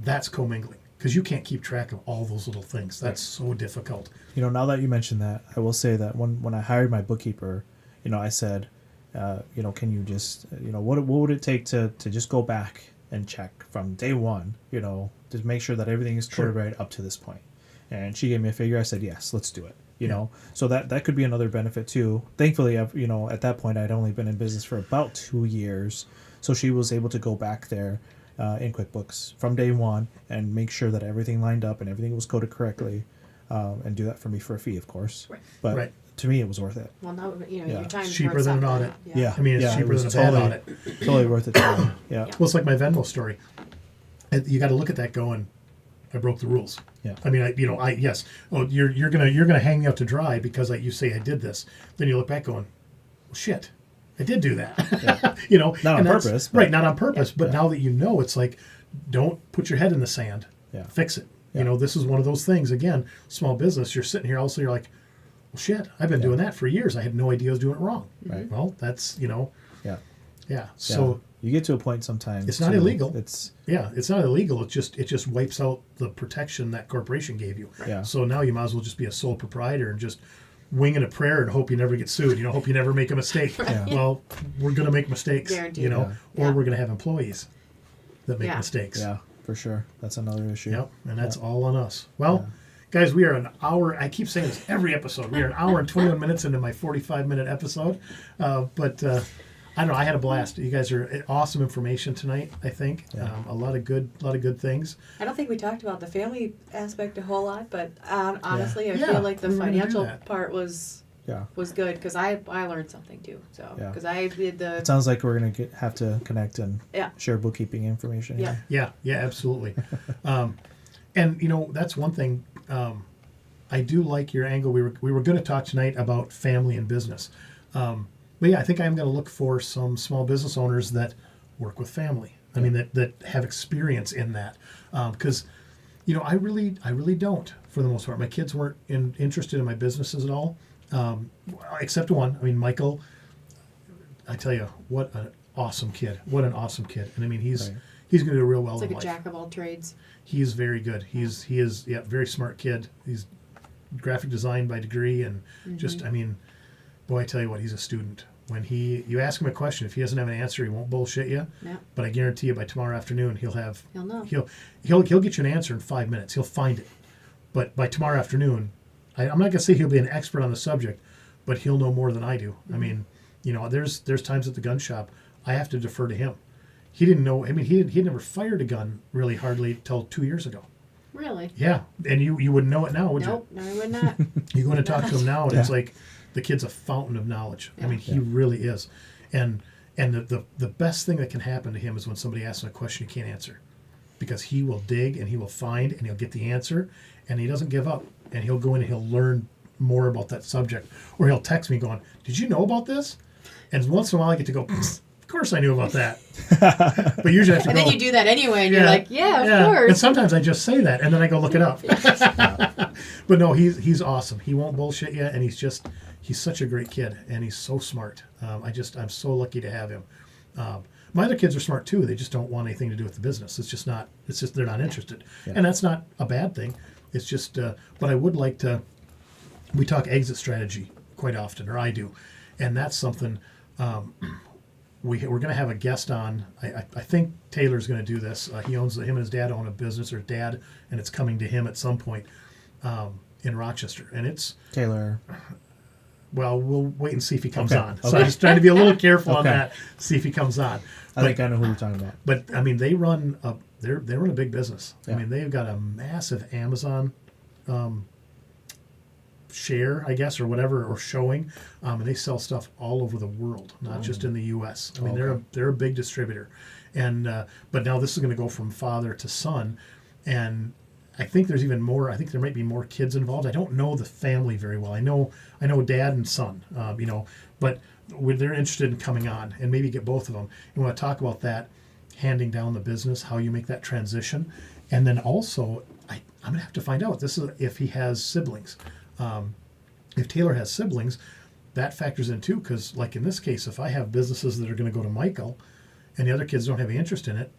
that's commingling because you can't keep track of all those little things. That's so difficult. Now that you mentioned that, I will say that when I hired my bookkeeper, I said, can you just, what would it take to just go back and check from day one, to make sure that everything is coded right up to this point. And she gave me a figure. I said, yes, let's do it. So that could be another benefit too. Thankfully, at that point, I'd only been in business for about 2 years. So she was able to go back there in QuickBooks from day one and make sure that everything lined up and everything was coded correctly, and do that for me for a fee, of course. Right. But Right. to me, it was worth it. Well, now, Yeah. your time's Cheaper worth than an something. audit. Yeah. I mean, it's it cheaper was than a bad audit. totally worth it to me. Yeah. Well, it's like my Venmo story. And you got to look at that going, I broke the rules. Yeah. I mean, yes. Oh, you're gonna hang me out to dry because you say I did this. Then you look back going, well, shit, I did do that. Not on purpose. Right, not on purpose. But now that it's like, don't put your head in the sand. Yeah. Fix it. Yeah. This is one of those things. Again, small business. You're sitting here also. You're like, well, shit, I've been doing that for years. I had no idea I was doing it wrong. Right. Well, that's Yeah. So. You get to a point sometimes. It's not illegal. It's It's not illegal. It just wipes out the protection that corporation gave you. Yeah. So now you might as well just be a sole proprietor and just winging a prayer and hope you never get sued. Hope you never make a mistake. Yeah. Well, we're going to make mistakes. Guaranteed. Or Yeah. we're going to have employees that make mistakes. yeah, for sure. That's another issue. Yep. And that's all on us. Well, guys, we are an hour. I keep saying this every episode. We are an hour and 21 minutes into my 45-minute episode. But I don't know. I had a blast. You guys are awesome information tonight. I think a lot of good things. I don't think we talked about the family aspect a whole lot, but honestly, I Yeah, feel like the we were gonna do financial that. part was good because I learned something too. So Yeah. because I did the It sounds like we're gonna have to connect and Yeah. share bookkeeping information. Yeah. Yeah, absolutely. And that's one thing. I do like your angle. We were going to talk tonight about family and business. But yeah, I think I'm going to look for some small business owners that work with family. I mean, that have experience in that. Because, I really don't, for the most part. My kids weren't interested in my businesses at all, except one. I mean, Michael, I tell you, what an awesome kid. What an awesome kid. And I mean, he's going to do real well It's like in a life. jack of all trades. He is very good. He is very smart kid. He's graphic design by degree, and just I mean, boy, I tell you what, he's a student. When you ask him a question, if he doesn't have an answer, he won't bullshit you. Yeah. But I guarantee you, by tomorrow afternoon, he'll know. He'll get you an answer in 5 minutes. He'll find it. But by tomorrow afternoon, I'm not gonna say he'll be an expert on the subject, but he'll know more than I do. I mean, there's times at the gun shop I have to defer to him. He didn't know. I mean, he'd never fired a gun really hardly till 2 years ago. Really? Yeah, and you wouldn't know it now, would Nope, no, I would not. you? You go in and talk to him now, and it's Yeah. like the kid's a fountain of knowledge. I Yeah. mean, he really is. And the best thing that can happen to him is when somebody asks him a question he can't answer, because he will dig and he will find and he'll get the answer, and he doesn't give up, and he'll go in and he'll learn more about that subject, or he'll text me going, "Did you know about this?" And once in a while I get to go, "Of course I knew about that." But usually I have to And go, then you do that anyway, and you're like, yeah, of course. And sometimes I just say that, and then I go look it up. But no, he's awesome. He won't bullshit you, and he's such a great kid, and he's so smart. I'm so lucky to have him. My other kids are smart too. They just don't want anything to do with the business. It's just they're not interested, and that's not a bad thing. It's just, but I would like to. We talk exit strategy quite often, or I do, and that's something. We're going to have a guest on. I think Taylor's going to do this. Him and his dad own a business, or dad, and it's coming to him at some point in Rochester. And it's Taylor. Well, we'll wait and see if he comes Okay. on. So Okay. I'm just trying to be a little careful on Okay. that. See if he comes on. I think I know who you're talking about. But I mean, they run a big business. Yeah. I mean, they've got a massive Amazon share, I guess, or whatever, or showing, and they sell stuff all over the world, not just in the U.S. I mean, they're a big distributor, and but now this is going to go from father to son, and I think there's even more. I think there might be more kids involved. I don't know the family very well. I know dad and son, but they're interested in coming on and maybe get both of them. You want to talk about that, handing down the business, how you make that transition. And then also, I'm going to have to find out, this is if he has siblings. If Taylor has siblings, that factors in too, because like in this case, if I have businesses that are going to go to Michael and the other kids don't have any interest in it,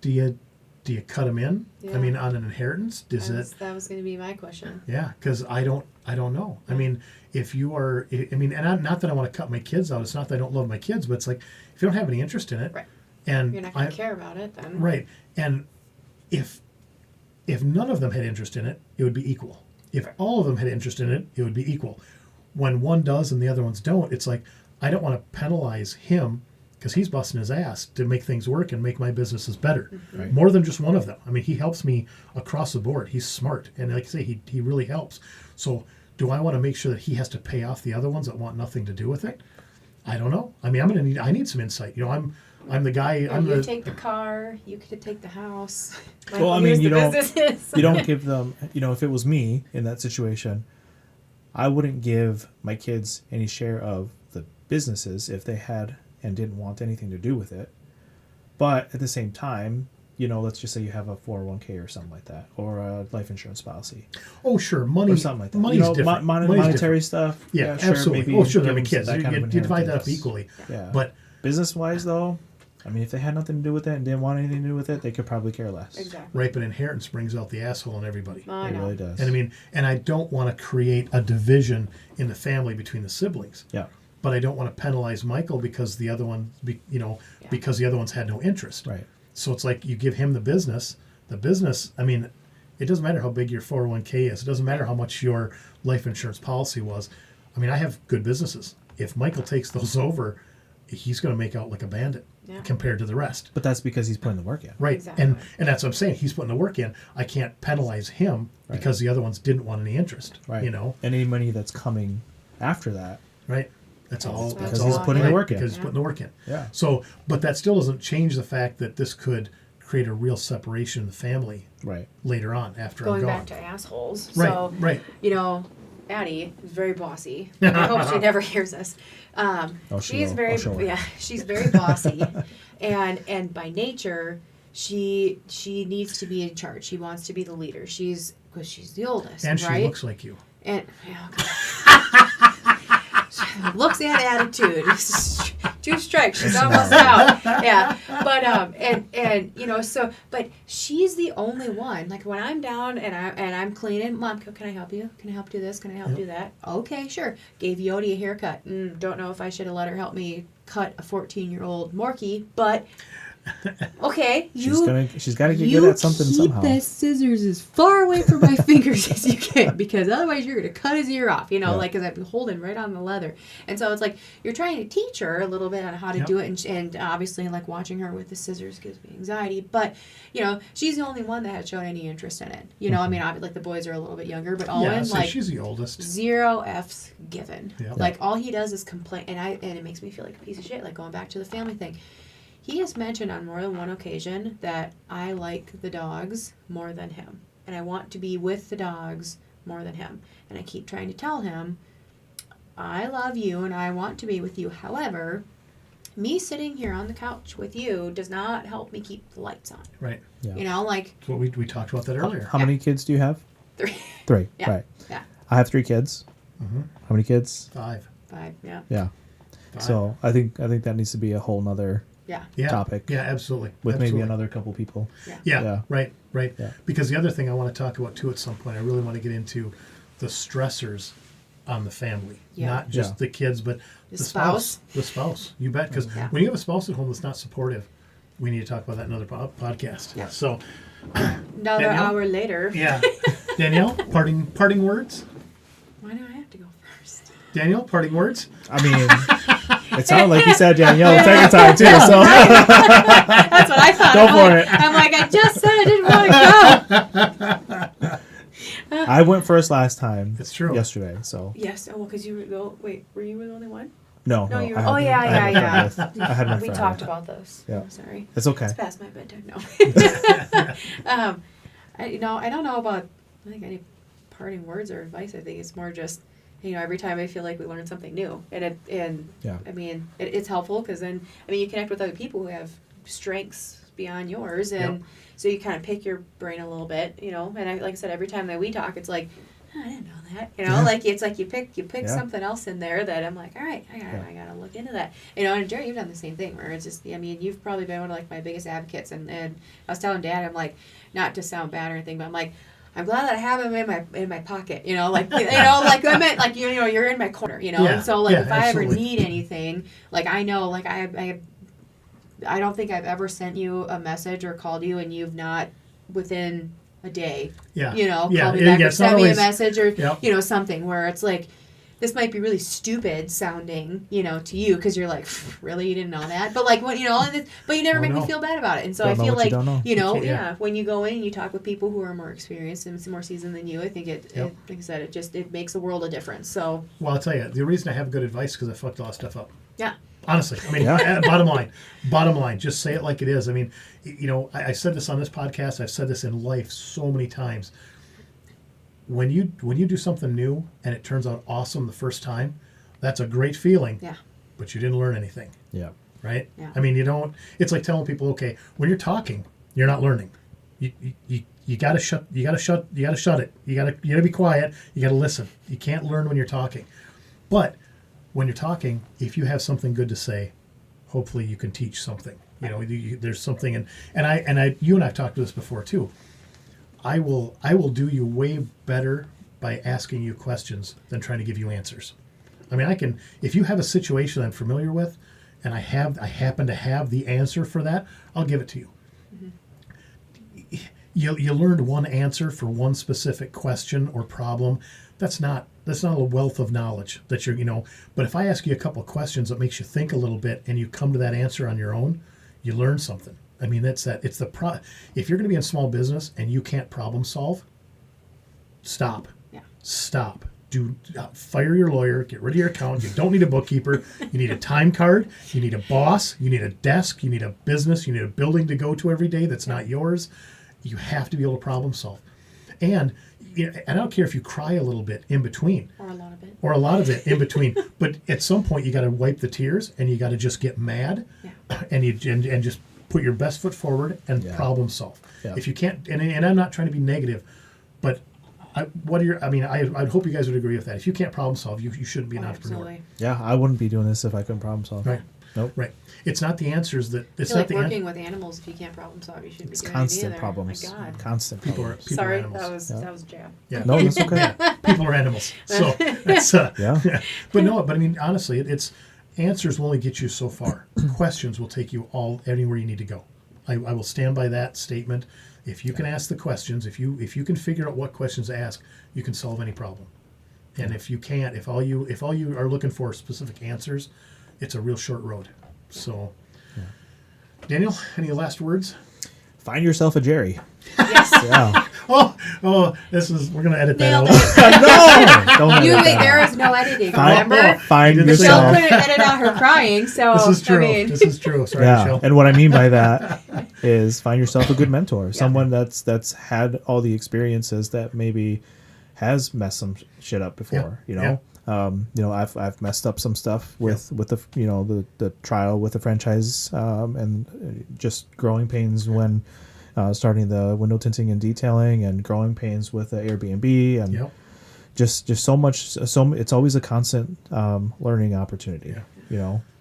do you cut them in? Yeah. I mean, on an inheritance, That was going to be my question. Yeah, because I don't know. I mean, if you are, I mean, and not that I want to cut my kids out. It's not that I don't love my kids, but it's like if you don't have any interest in it, Right. and You're not going to care about it then. right, and if none of them had interest in it, it would be equal. If all of them had interest in it, it would be equal. When one does and the other ones don't, it's like I don't want to penalize him because he's busting his ass to make things work and make my businesses better. Right. More than just one of them. I mean, he helps me across the board. He's smart, and like I say, he really helps. So, do I want to make sure that he has to pay off the other ones that want nothing to do with it? I don't know. I mean, I need some insight. You know, I'm the guy. Yeah, I'm you the take the car, you could take the house. Well, I mean, here's you the don't businesses. you don't give them. You know, if it was me in that situation, I wouldn't give my kids any share of the businesses if they had and didn't want anything to do with it. But at the same time, you know, let's just say you have a 401k or something like that, or a life insurance policy, oh sure, money or something like that. Money's You know, different. Money's monetary different. stuff. Yeah, sure, absolutely. maybe Oh sure, I give mean them kids. that kind You of divide that up inheritance. equally. Yeah. But Business wise, though, I mean, if they had nothing to do with it and didn't want anything to do with it, they could probably care less. Exactly. right, but inheritance brings out the asshole in everybody. I It know. really does. And I mean, and I don't want to create a division in the family between the siblings. Yeah. But I don't want to penalize Michael because the other one, because the other ones had no interest. Right. So it's like you give him the business. The business, I mean, it doesn't matter how big your 401k is. It doesn't matter how much your life insurance policy was. I mean, I have good businesses. If Michael takes those over, he's going to make out like a bandit Yeah. compared to the rest. But that's because he's putting the work in. Right. Exactly. And that's what I'm saying. He's putting the work in. I can't penalize him Right. because the other ones didn't want any interest. Right. You know? And any money that's coming after that. Right. That's all. Because That's he's all, putting the right, work in. Because he's putting the work in. Yeah. So, but that still doesn't change the fact that this could create a real separation in the family Right. later on after Going I'm gone. back to assholes. Right. So, Right. you know, Addie is very bossy. I hope she never hears this. She She's will. very I'll show her. yeah, she's very bossy, and by nature, she needs to be in charge. She wants to be the leader. Because she's the oldest, And she right? looks like you. And looks and attitude. Two strikes. She's almost out. Yeah. But and you know, so but she's the only one. Like when I'm down and I'm cleaning, Mom, can I help you? Can I help do this? Can I help do that? Okay, sure. Gave Yodi a haircut. Don't know if I should have let her help me cut a 14-year-old Morkie, but okay, She's got to get good at something somehow. keep the scissors as far away from my fingers as you can, because otherwise you're going to cut his ear off, you know, Yeah. like, because I'm holding right on the leather. And so it's like you're trying to teach her a little bit on how to do it, and obviously, like, watching her with the scissors gives me anxiety. But, you know, she's the only one that had shown any interest in it. You know, I mean, like, the boys are a little bit younger, but Owen, So like, she's the oldest. 0 F's given. Yeah. Like, all he does is complain, and it makes me feel like a piece of shit, like, going back to the family thing. He has mentioned on more than one occasion that I like the dogs more than him. And I want to be with the dogs more than him. And I keep trying to tell him, I love you and I want to be with you. However, me sitting here on the couch with you does not help me keep the lights on. Right. Yeah. You know, like So we talked about that earlier. How many kids do you have? 3, 3. Yeah. Right. Yeah. I have 3 kids. Mhm. How many kids? 5. 5, yeah. Yeah. 5. So I think that needs to be a whole nother yeah. topic. Yeah, absolutely. with Absolutely. maybe another couple people. Yeah, Yeah. right. Yeah. Because the other thing I want to talk about too at some point, I really want to get into the stressors on the family, Yeah. not just Yeah. the kids, but The the spouse. The spouse, you bet. Because Yeah. when you have a spouse at home that's not supportive, we need to talk about that in another podcast. Yeah. So, Another Danielle? hour later. yeah, Danielle, parting words. Why do I have to go first? Danielle, parting words. I mean, it sounded like you said Danielle the second time too. So That's what I thought. Go I'm for like, it. I'm like, I just said I didn't want to go. I went first last time. It's true. Yesterday. So Yes. Oh, well, because you were. Wait, were you the only one? no. No, you were. I had- Oh, yeah, I had yeah, my yeah. friend with- I had my We friend talked with. about this. Yeah. I'm sorry. It's okay. It's past my bedtime. No. I don't know about any parting words or advice. I think it's more just every time I feel like we learn something new, and Yeah. I mean, it's helpful because then, I mean, you connect with other people who have strengths beyond yours, and so you kind of pick your brain a little bit, and like I said, every time that we talk, it's like, oh, I didn't know that, like it's like you pick something else in there that I'm like, all right, I gotta look into that, and Jerry, you've done the same thing where it's just, I mean, you've probably been one of like my biggest advocates, and I was telling Dad, I'm like, not to sound bad or anything, but I'm like, I'm glad that I have him in my pocket, like like I meant like you're in my corner, and so like if I ever need anything, like I know like I don't think I've ever sent you a message or called you and you've not within a day, called me back or sent me a message or something where it's like, this might be really stupid sounding, to you because you're like, really, you didn't know that, but like when but you never make me feel bad about it, and so I feel like when you go in and you talk with people who are more experienced and more seasoned than you, I think it like I said, it makes a world of difference. So well, I'll tell you, the reason I have good advice because I fucked a lot of stuff up. Yeah. Honestly, I mean, bottom line, just say it like it is. I mean, I said this on this podcast. I've said this in life so many times. When you do something new and it turns out awesome the first time, that's a great feeling. Yeah. But you didn't learn anything. Yeah. Right. Yeah. I mean, you don't. It's like telling people, okay, when you're talking, you're not learning. You gotta shut it. You gotta be quiet. You gotta listen. You can't learn when you're talking. But when you're talking, if you have something good to say, hopefully you can teach something. There's something, and you and I've talked to this before too. I will do you way better by asking you questions than trying to give you answers. I mean, I can, if you have a situation I'm familiar with, and I happen to have the answer for that, I'll give it to you. Mm-hmm. You learned one answer for one specific question or problem. That's not a wealth of knowledge that you're, but if I ask you a couple of questions that makes you think a little bit and you come to that answer on your own, you learn something. I mean, if you're going to be in small business and you can't problem solve, stop. Yeah. Stop. Fire your lawyer, get rid of your accountant. You don't need a bookkeeper. You need a time card. You need a boss. You need a desk. You need a business. You need a building to go to every day that's not yours. You have to be able to problem solve. And I don't care if you cry a little bit in between. Or a lot of it. In between. But at some point, you got to wipe the tears and you got to just get mad and just put your best foot forward and problem solve. Yeah. If you can't, and I'm not trying to be negative, but I'd hope you guys would agree with that. If you can't problem solve, you shouldn't be an entrepreneur. Absolutely. Yeah, I wouldn't be doing this if I couldn't problem solve. Right. Nope. Right. It's not the answers that. It's not not the working with animals. If you can't problem solve, you shouldn't be doing constant it either. problems. Oh my God. Constant people problems. are Sorry, animals. that was a jab. Yeah. No, that's okay. People are animals. So that's Yeah. But I mean, honestly, it's answers will only get you so far. Questions will take you anywhere you need to go. I will stand by that statement. If you can ask the questions, if you can figure out what questions to ask, you can solve any problem. And if you can't, if all you are looking for specific answers, it's a real short road. So, Daniel, any last words? Find yourself a Jerry. Yes. Yeah. We're gonna edit that Nailed out. No, don't edit that There out. is no editing. Remember? Find You didn't say Michelle yourself. couldn't edit out her crying, so This is true. I mean, This is true. Sorry, Yeah, Michelle. and what I mean by that is find yourself a good mentor, someone that's had all the experiences that maybe has messed some shit up before. I've messed up some stuff with the trial with the franchise and just growing pains when starting the window tinting and detailing, and growing pains with the Airbnb, and just so much. So it's always a constant learning opportunity.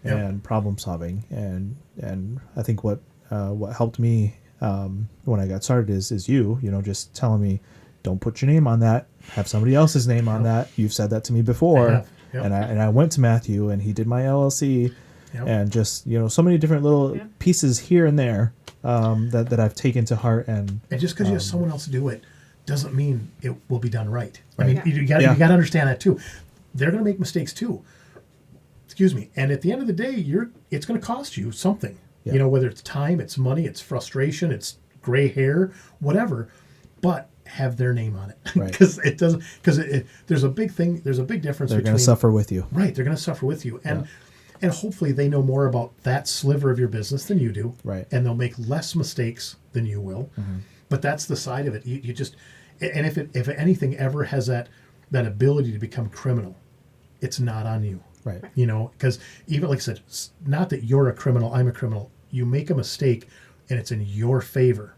And problem solving, and I think what helped me when I got started is you just telling me, don't put your name on that, have somebody else's name on that. You've said that to me before. And I went to Matthew and he did my LLC, and just so many different little pieces here and there that I've taken to heart. And just because you have someone else do it doesn't mean it will be done right. I mean, you got to understand that too. They're going to make mistakes too. Excuse me. And at the end of the day, it's going to cost you something. Whether it's time, it's money, it's frustration, it's gray hair, whatever. But have their name on it, because it doesn't. Because there's a big thing. There's a big difference. They're going to suffer with you. Right. They're going to suffer with you, and hopefully they know more about that sliver of your business than you do. Right. And they'll make less mistakes than you will. Mm-hmm. But that's the side of it. You just, and if anything ever has that ability to become criminal, it's not on you. Right. Because even like I said, it's not that you're a criminal, I'm a criminal. You make a mistake and it's in your favor.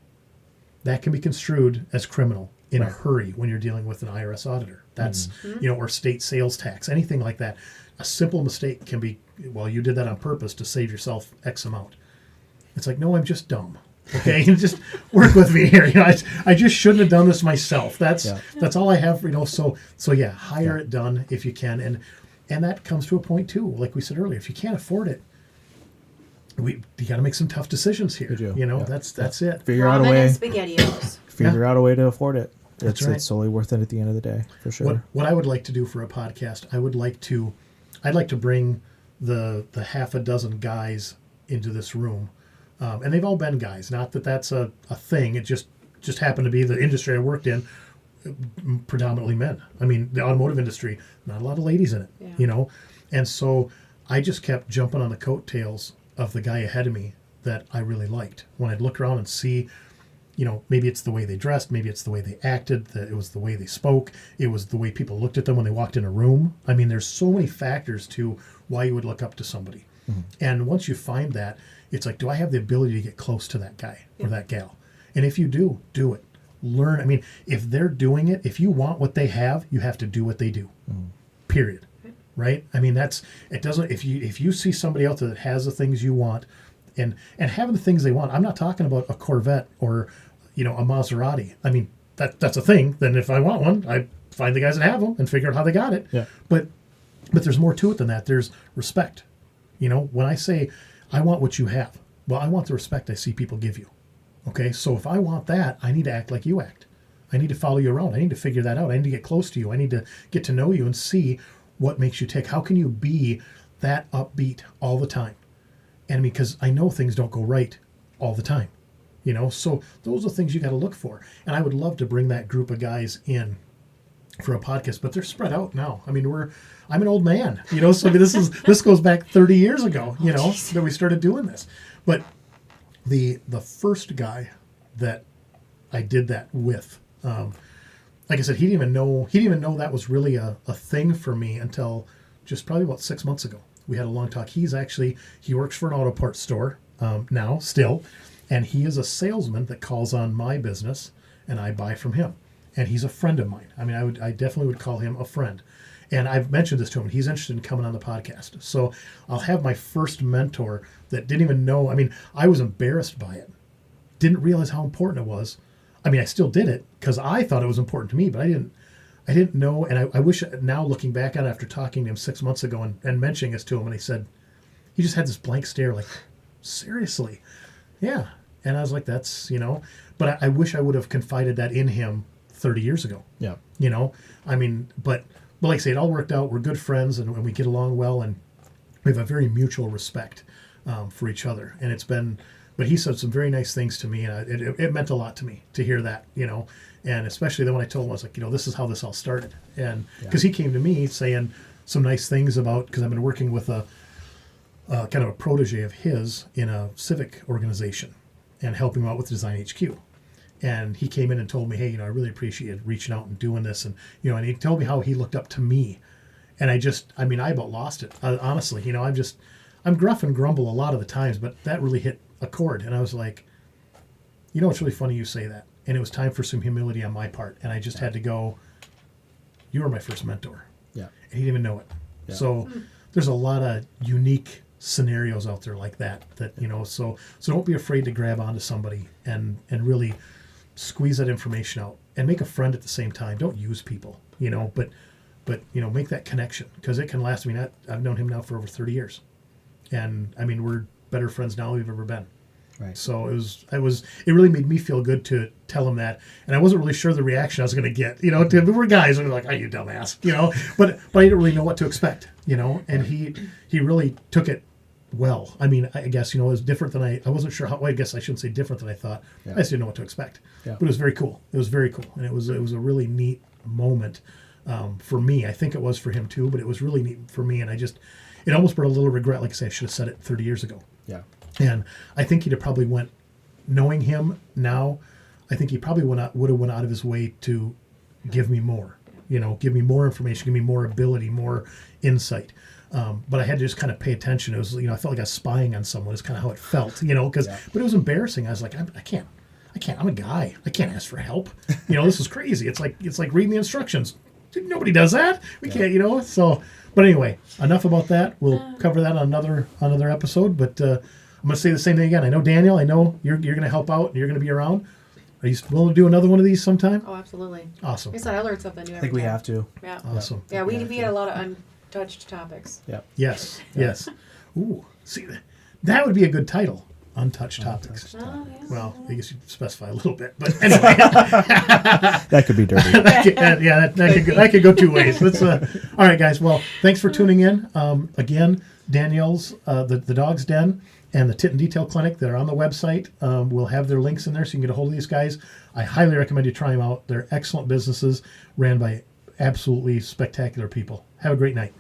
That can be construed as criminal in a hurry when you're dealing with an IRS auditor. That's, or state sales tax, anything like that. A simple mistake can be, well, you did that on purpose to save yourself X amount. It's like, no, I'm just dumb. Okay, just work with me here. I just shouldn't have done this myself. That's all I have. So yeah, hire it done if you can, and that comes to a point too. Like we said earlier, if you can't afford it, you got to make some tough decisions here. That's it. Figure out a way. SpaghettiOs. Figure out a way to afford it. That's right. It's solely worth it at the end of the day, for sure. What I would like to do for a podcast, I'd like to bring the half a dozen guys into this room. And they've all been guys. Not that that's a thing. It just happened to be the industry I worked in, predominantly men. I mean, the automotive industry, not a lot of ladies in it, And so I just kept jumping on the coattails of the guy ahead of me that I really liked. When I'd look around and see, maybe it's the way they dressed, maybe it's the way they acted, it was the way they spoke, it was the way people looked at them when they walked in a room. I mean, there's so many factors to why you would look up to somebody. Mm-hmm. And once you find that, it's like, do I have the ability to get close to that guy or that gal? And if you do, do it. Learn. I mean, if they're doing it, if you want what they have, you have to do what they do. Period. Right? I mean, it doesn't, if you see somebody else that has the things you want and having the things they want, I'm not talking about a Corvette or, a Maserati. I mean, that's a thing. Then if I want one, I find the guys that have them and figure out how they got it. Yeah. But there's more to it than that. There's respect. When I say, I want what you have. Well, I want the respect I see people give you. Okay, so if I want that, I need to act like you act. I need to follow you around. I need to figure that out. I need to get close to you. I need to get to know you and see what makes you tick. How can you be that upbeat all the time? And because I know things don't go right all the time. So those are things you got to look for. And I would love to bring that group of guys in for a podcast, but they're spread out now. I mean, I'm an old man, so this goes back 30 years ago, that we started doing this. But the first guy that I did that with, like I said, he didn't even know that was really a thing for me until just probably about 6 months ago. We had a long talk. He works for an auto parts store now still, and he is a salesman that calls on my business and I buy from him. And he's a friend of mine. I mean, I definitely would call him a friend. And I've mentioned this to him, and he's interested in coming on the podcast. So I'll have my first mentor that didn't even know. I mean, I was embarrassed by it. Didn't realize how important it was. I mean, I still did it because I thought it was important to me, but I didn't know. And I wish now, looking back on it after talking to him 6 months ago and mentioning this to him, and he said, he just had this blank stare like, seriously? Yeah. And I was like, that's, but I wish I would have confided that in him 30 years ago. Yeah. I mean, but like I say, it all worked out. We're good friends and we get along well, and we have a very mutual respect for each other. And it's been, but he said some very nice things to me, and it meant a lot to me to hear that, and especially then when I told him, I was like, this is how this all started. And because he came to me saying some nice things about, because I've been working with a kind of a protege of his in a civic organization and helping him out with Design HQ. And he came in and told me, hey, I really appreciate reaching out and doing this. And, and he told me how he looked up to me. And I about lost it. Honestly, I'm gruff and grumble a lot of the times, but that really hit a chord. And I was like, it's really funny you say that. And it was time for some humility on my part. And I just had to go, you were my first mentor. Yeah. And he didn't even know it. Yeah. So there's a lot of unique scenarios out there like that, so don't be afraid to grab onto somebody and really squeeze that information out and make a friend at the same time. Don't use people, but make that connection, because it can last. I mean, I've known him now for over 30 years, and I mean, we're better friends now than we've ever been. Right. So it really made me feel good to tell him that, and I wasn't really sure the reaction I was going to get. We're guys, and we're like, "Oh, you dumbass," But I didn't really know what to expect, And he really took it well. I mean, I guess it was different than I wasn't sure how. I guess I shouldn't say different than I thought. Yeah. I just didn't know what to expect. Yeah. But it was very cool. It was very cool, and it was a really neat moment for me. I think it was for him too, but it was really neat for me, and it almost brought a little regret. Like I say, I should have said it 30 years ago. Yeah. And I think he'd have probably went, knowing him now, I think he probably would have went out of his way to give me more. give me more information, give me more ability, more insight. But I had to just kind of pay attention. It was, I felt like I was spying on someone. It's kind of how it felt, but it was embarrassing. I was like, I can't. I'm a guy. I can't ask for help. This is crazy. It's like reading the instructions. Nobody does that. We can't, So, but anyway, enough about that. We'll cover that on another episode. But I'm going to say the same thing again. I know, Daniel, you're going to help out and you're going to be around. Are you willing to do another one of these sometime? Oh, absolutely. Awesome. Like I said, I learned something new I think we have to. Yeah. Awesome. Yeah, we had a lot of untouched topics. Yep. Yes. Yes. Ooh, see, that would be a good title. Untouched topics. Oh, yeah. Well, I guess you specify a little bit, but anyway, That could be dirty. that could go two ways. Let's. All right, guys. Well, thanks for tuning in. Again, Danielle's the Dog's Den and the Tit and Detail Clinic that are on the website. We'll have their links in there so you can get a hold of these guys. I highly recommend you try them out. They're excellent businesses ran by absolutely spectacular people. Have a great night.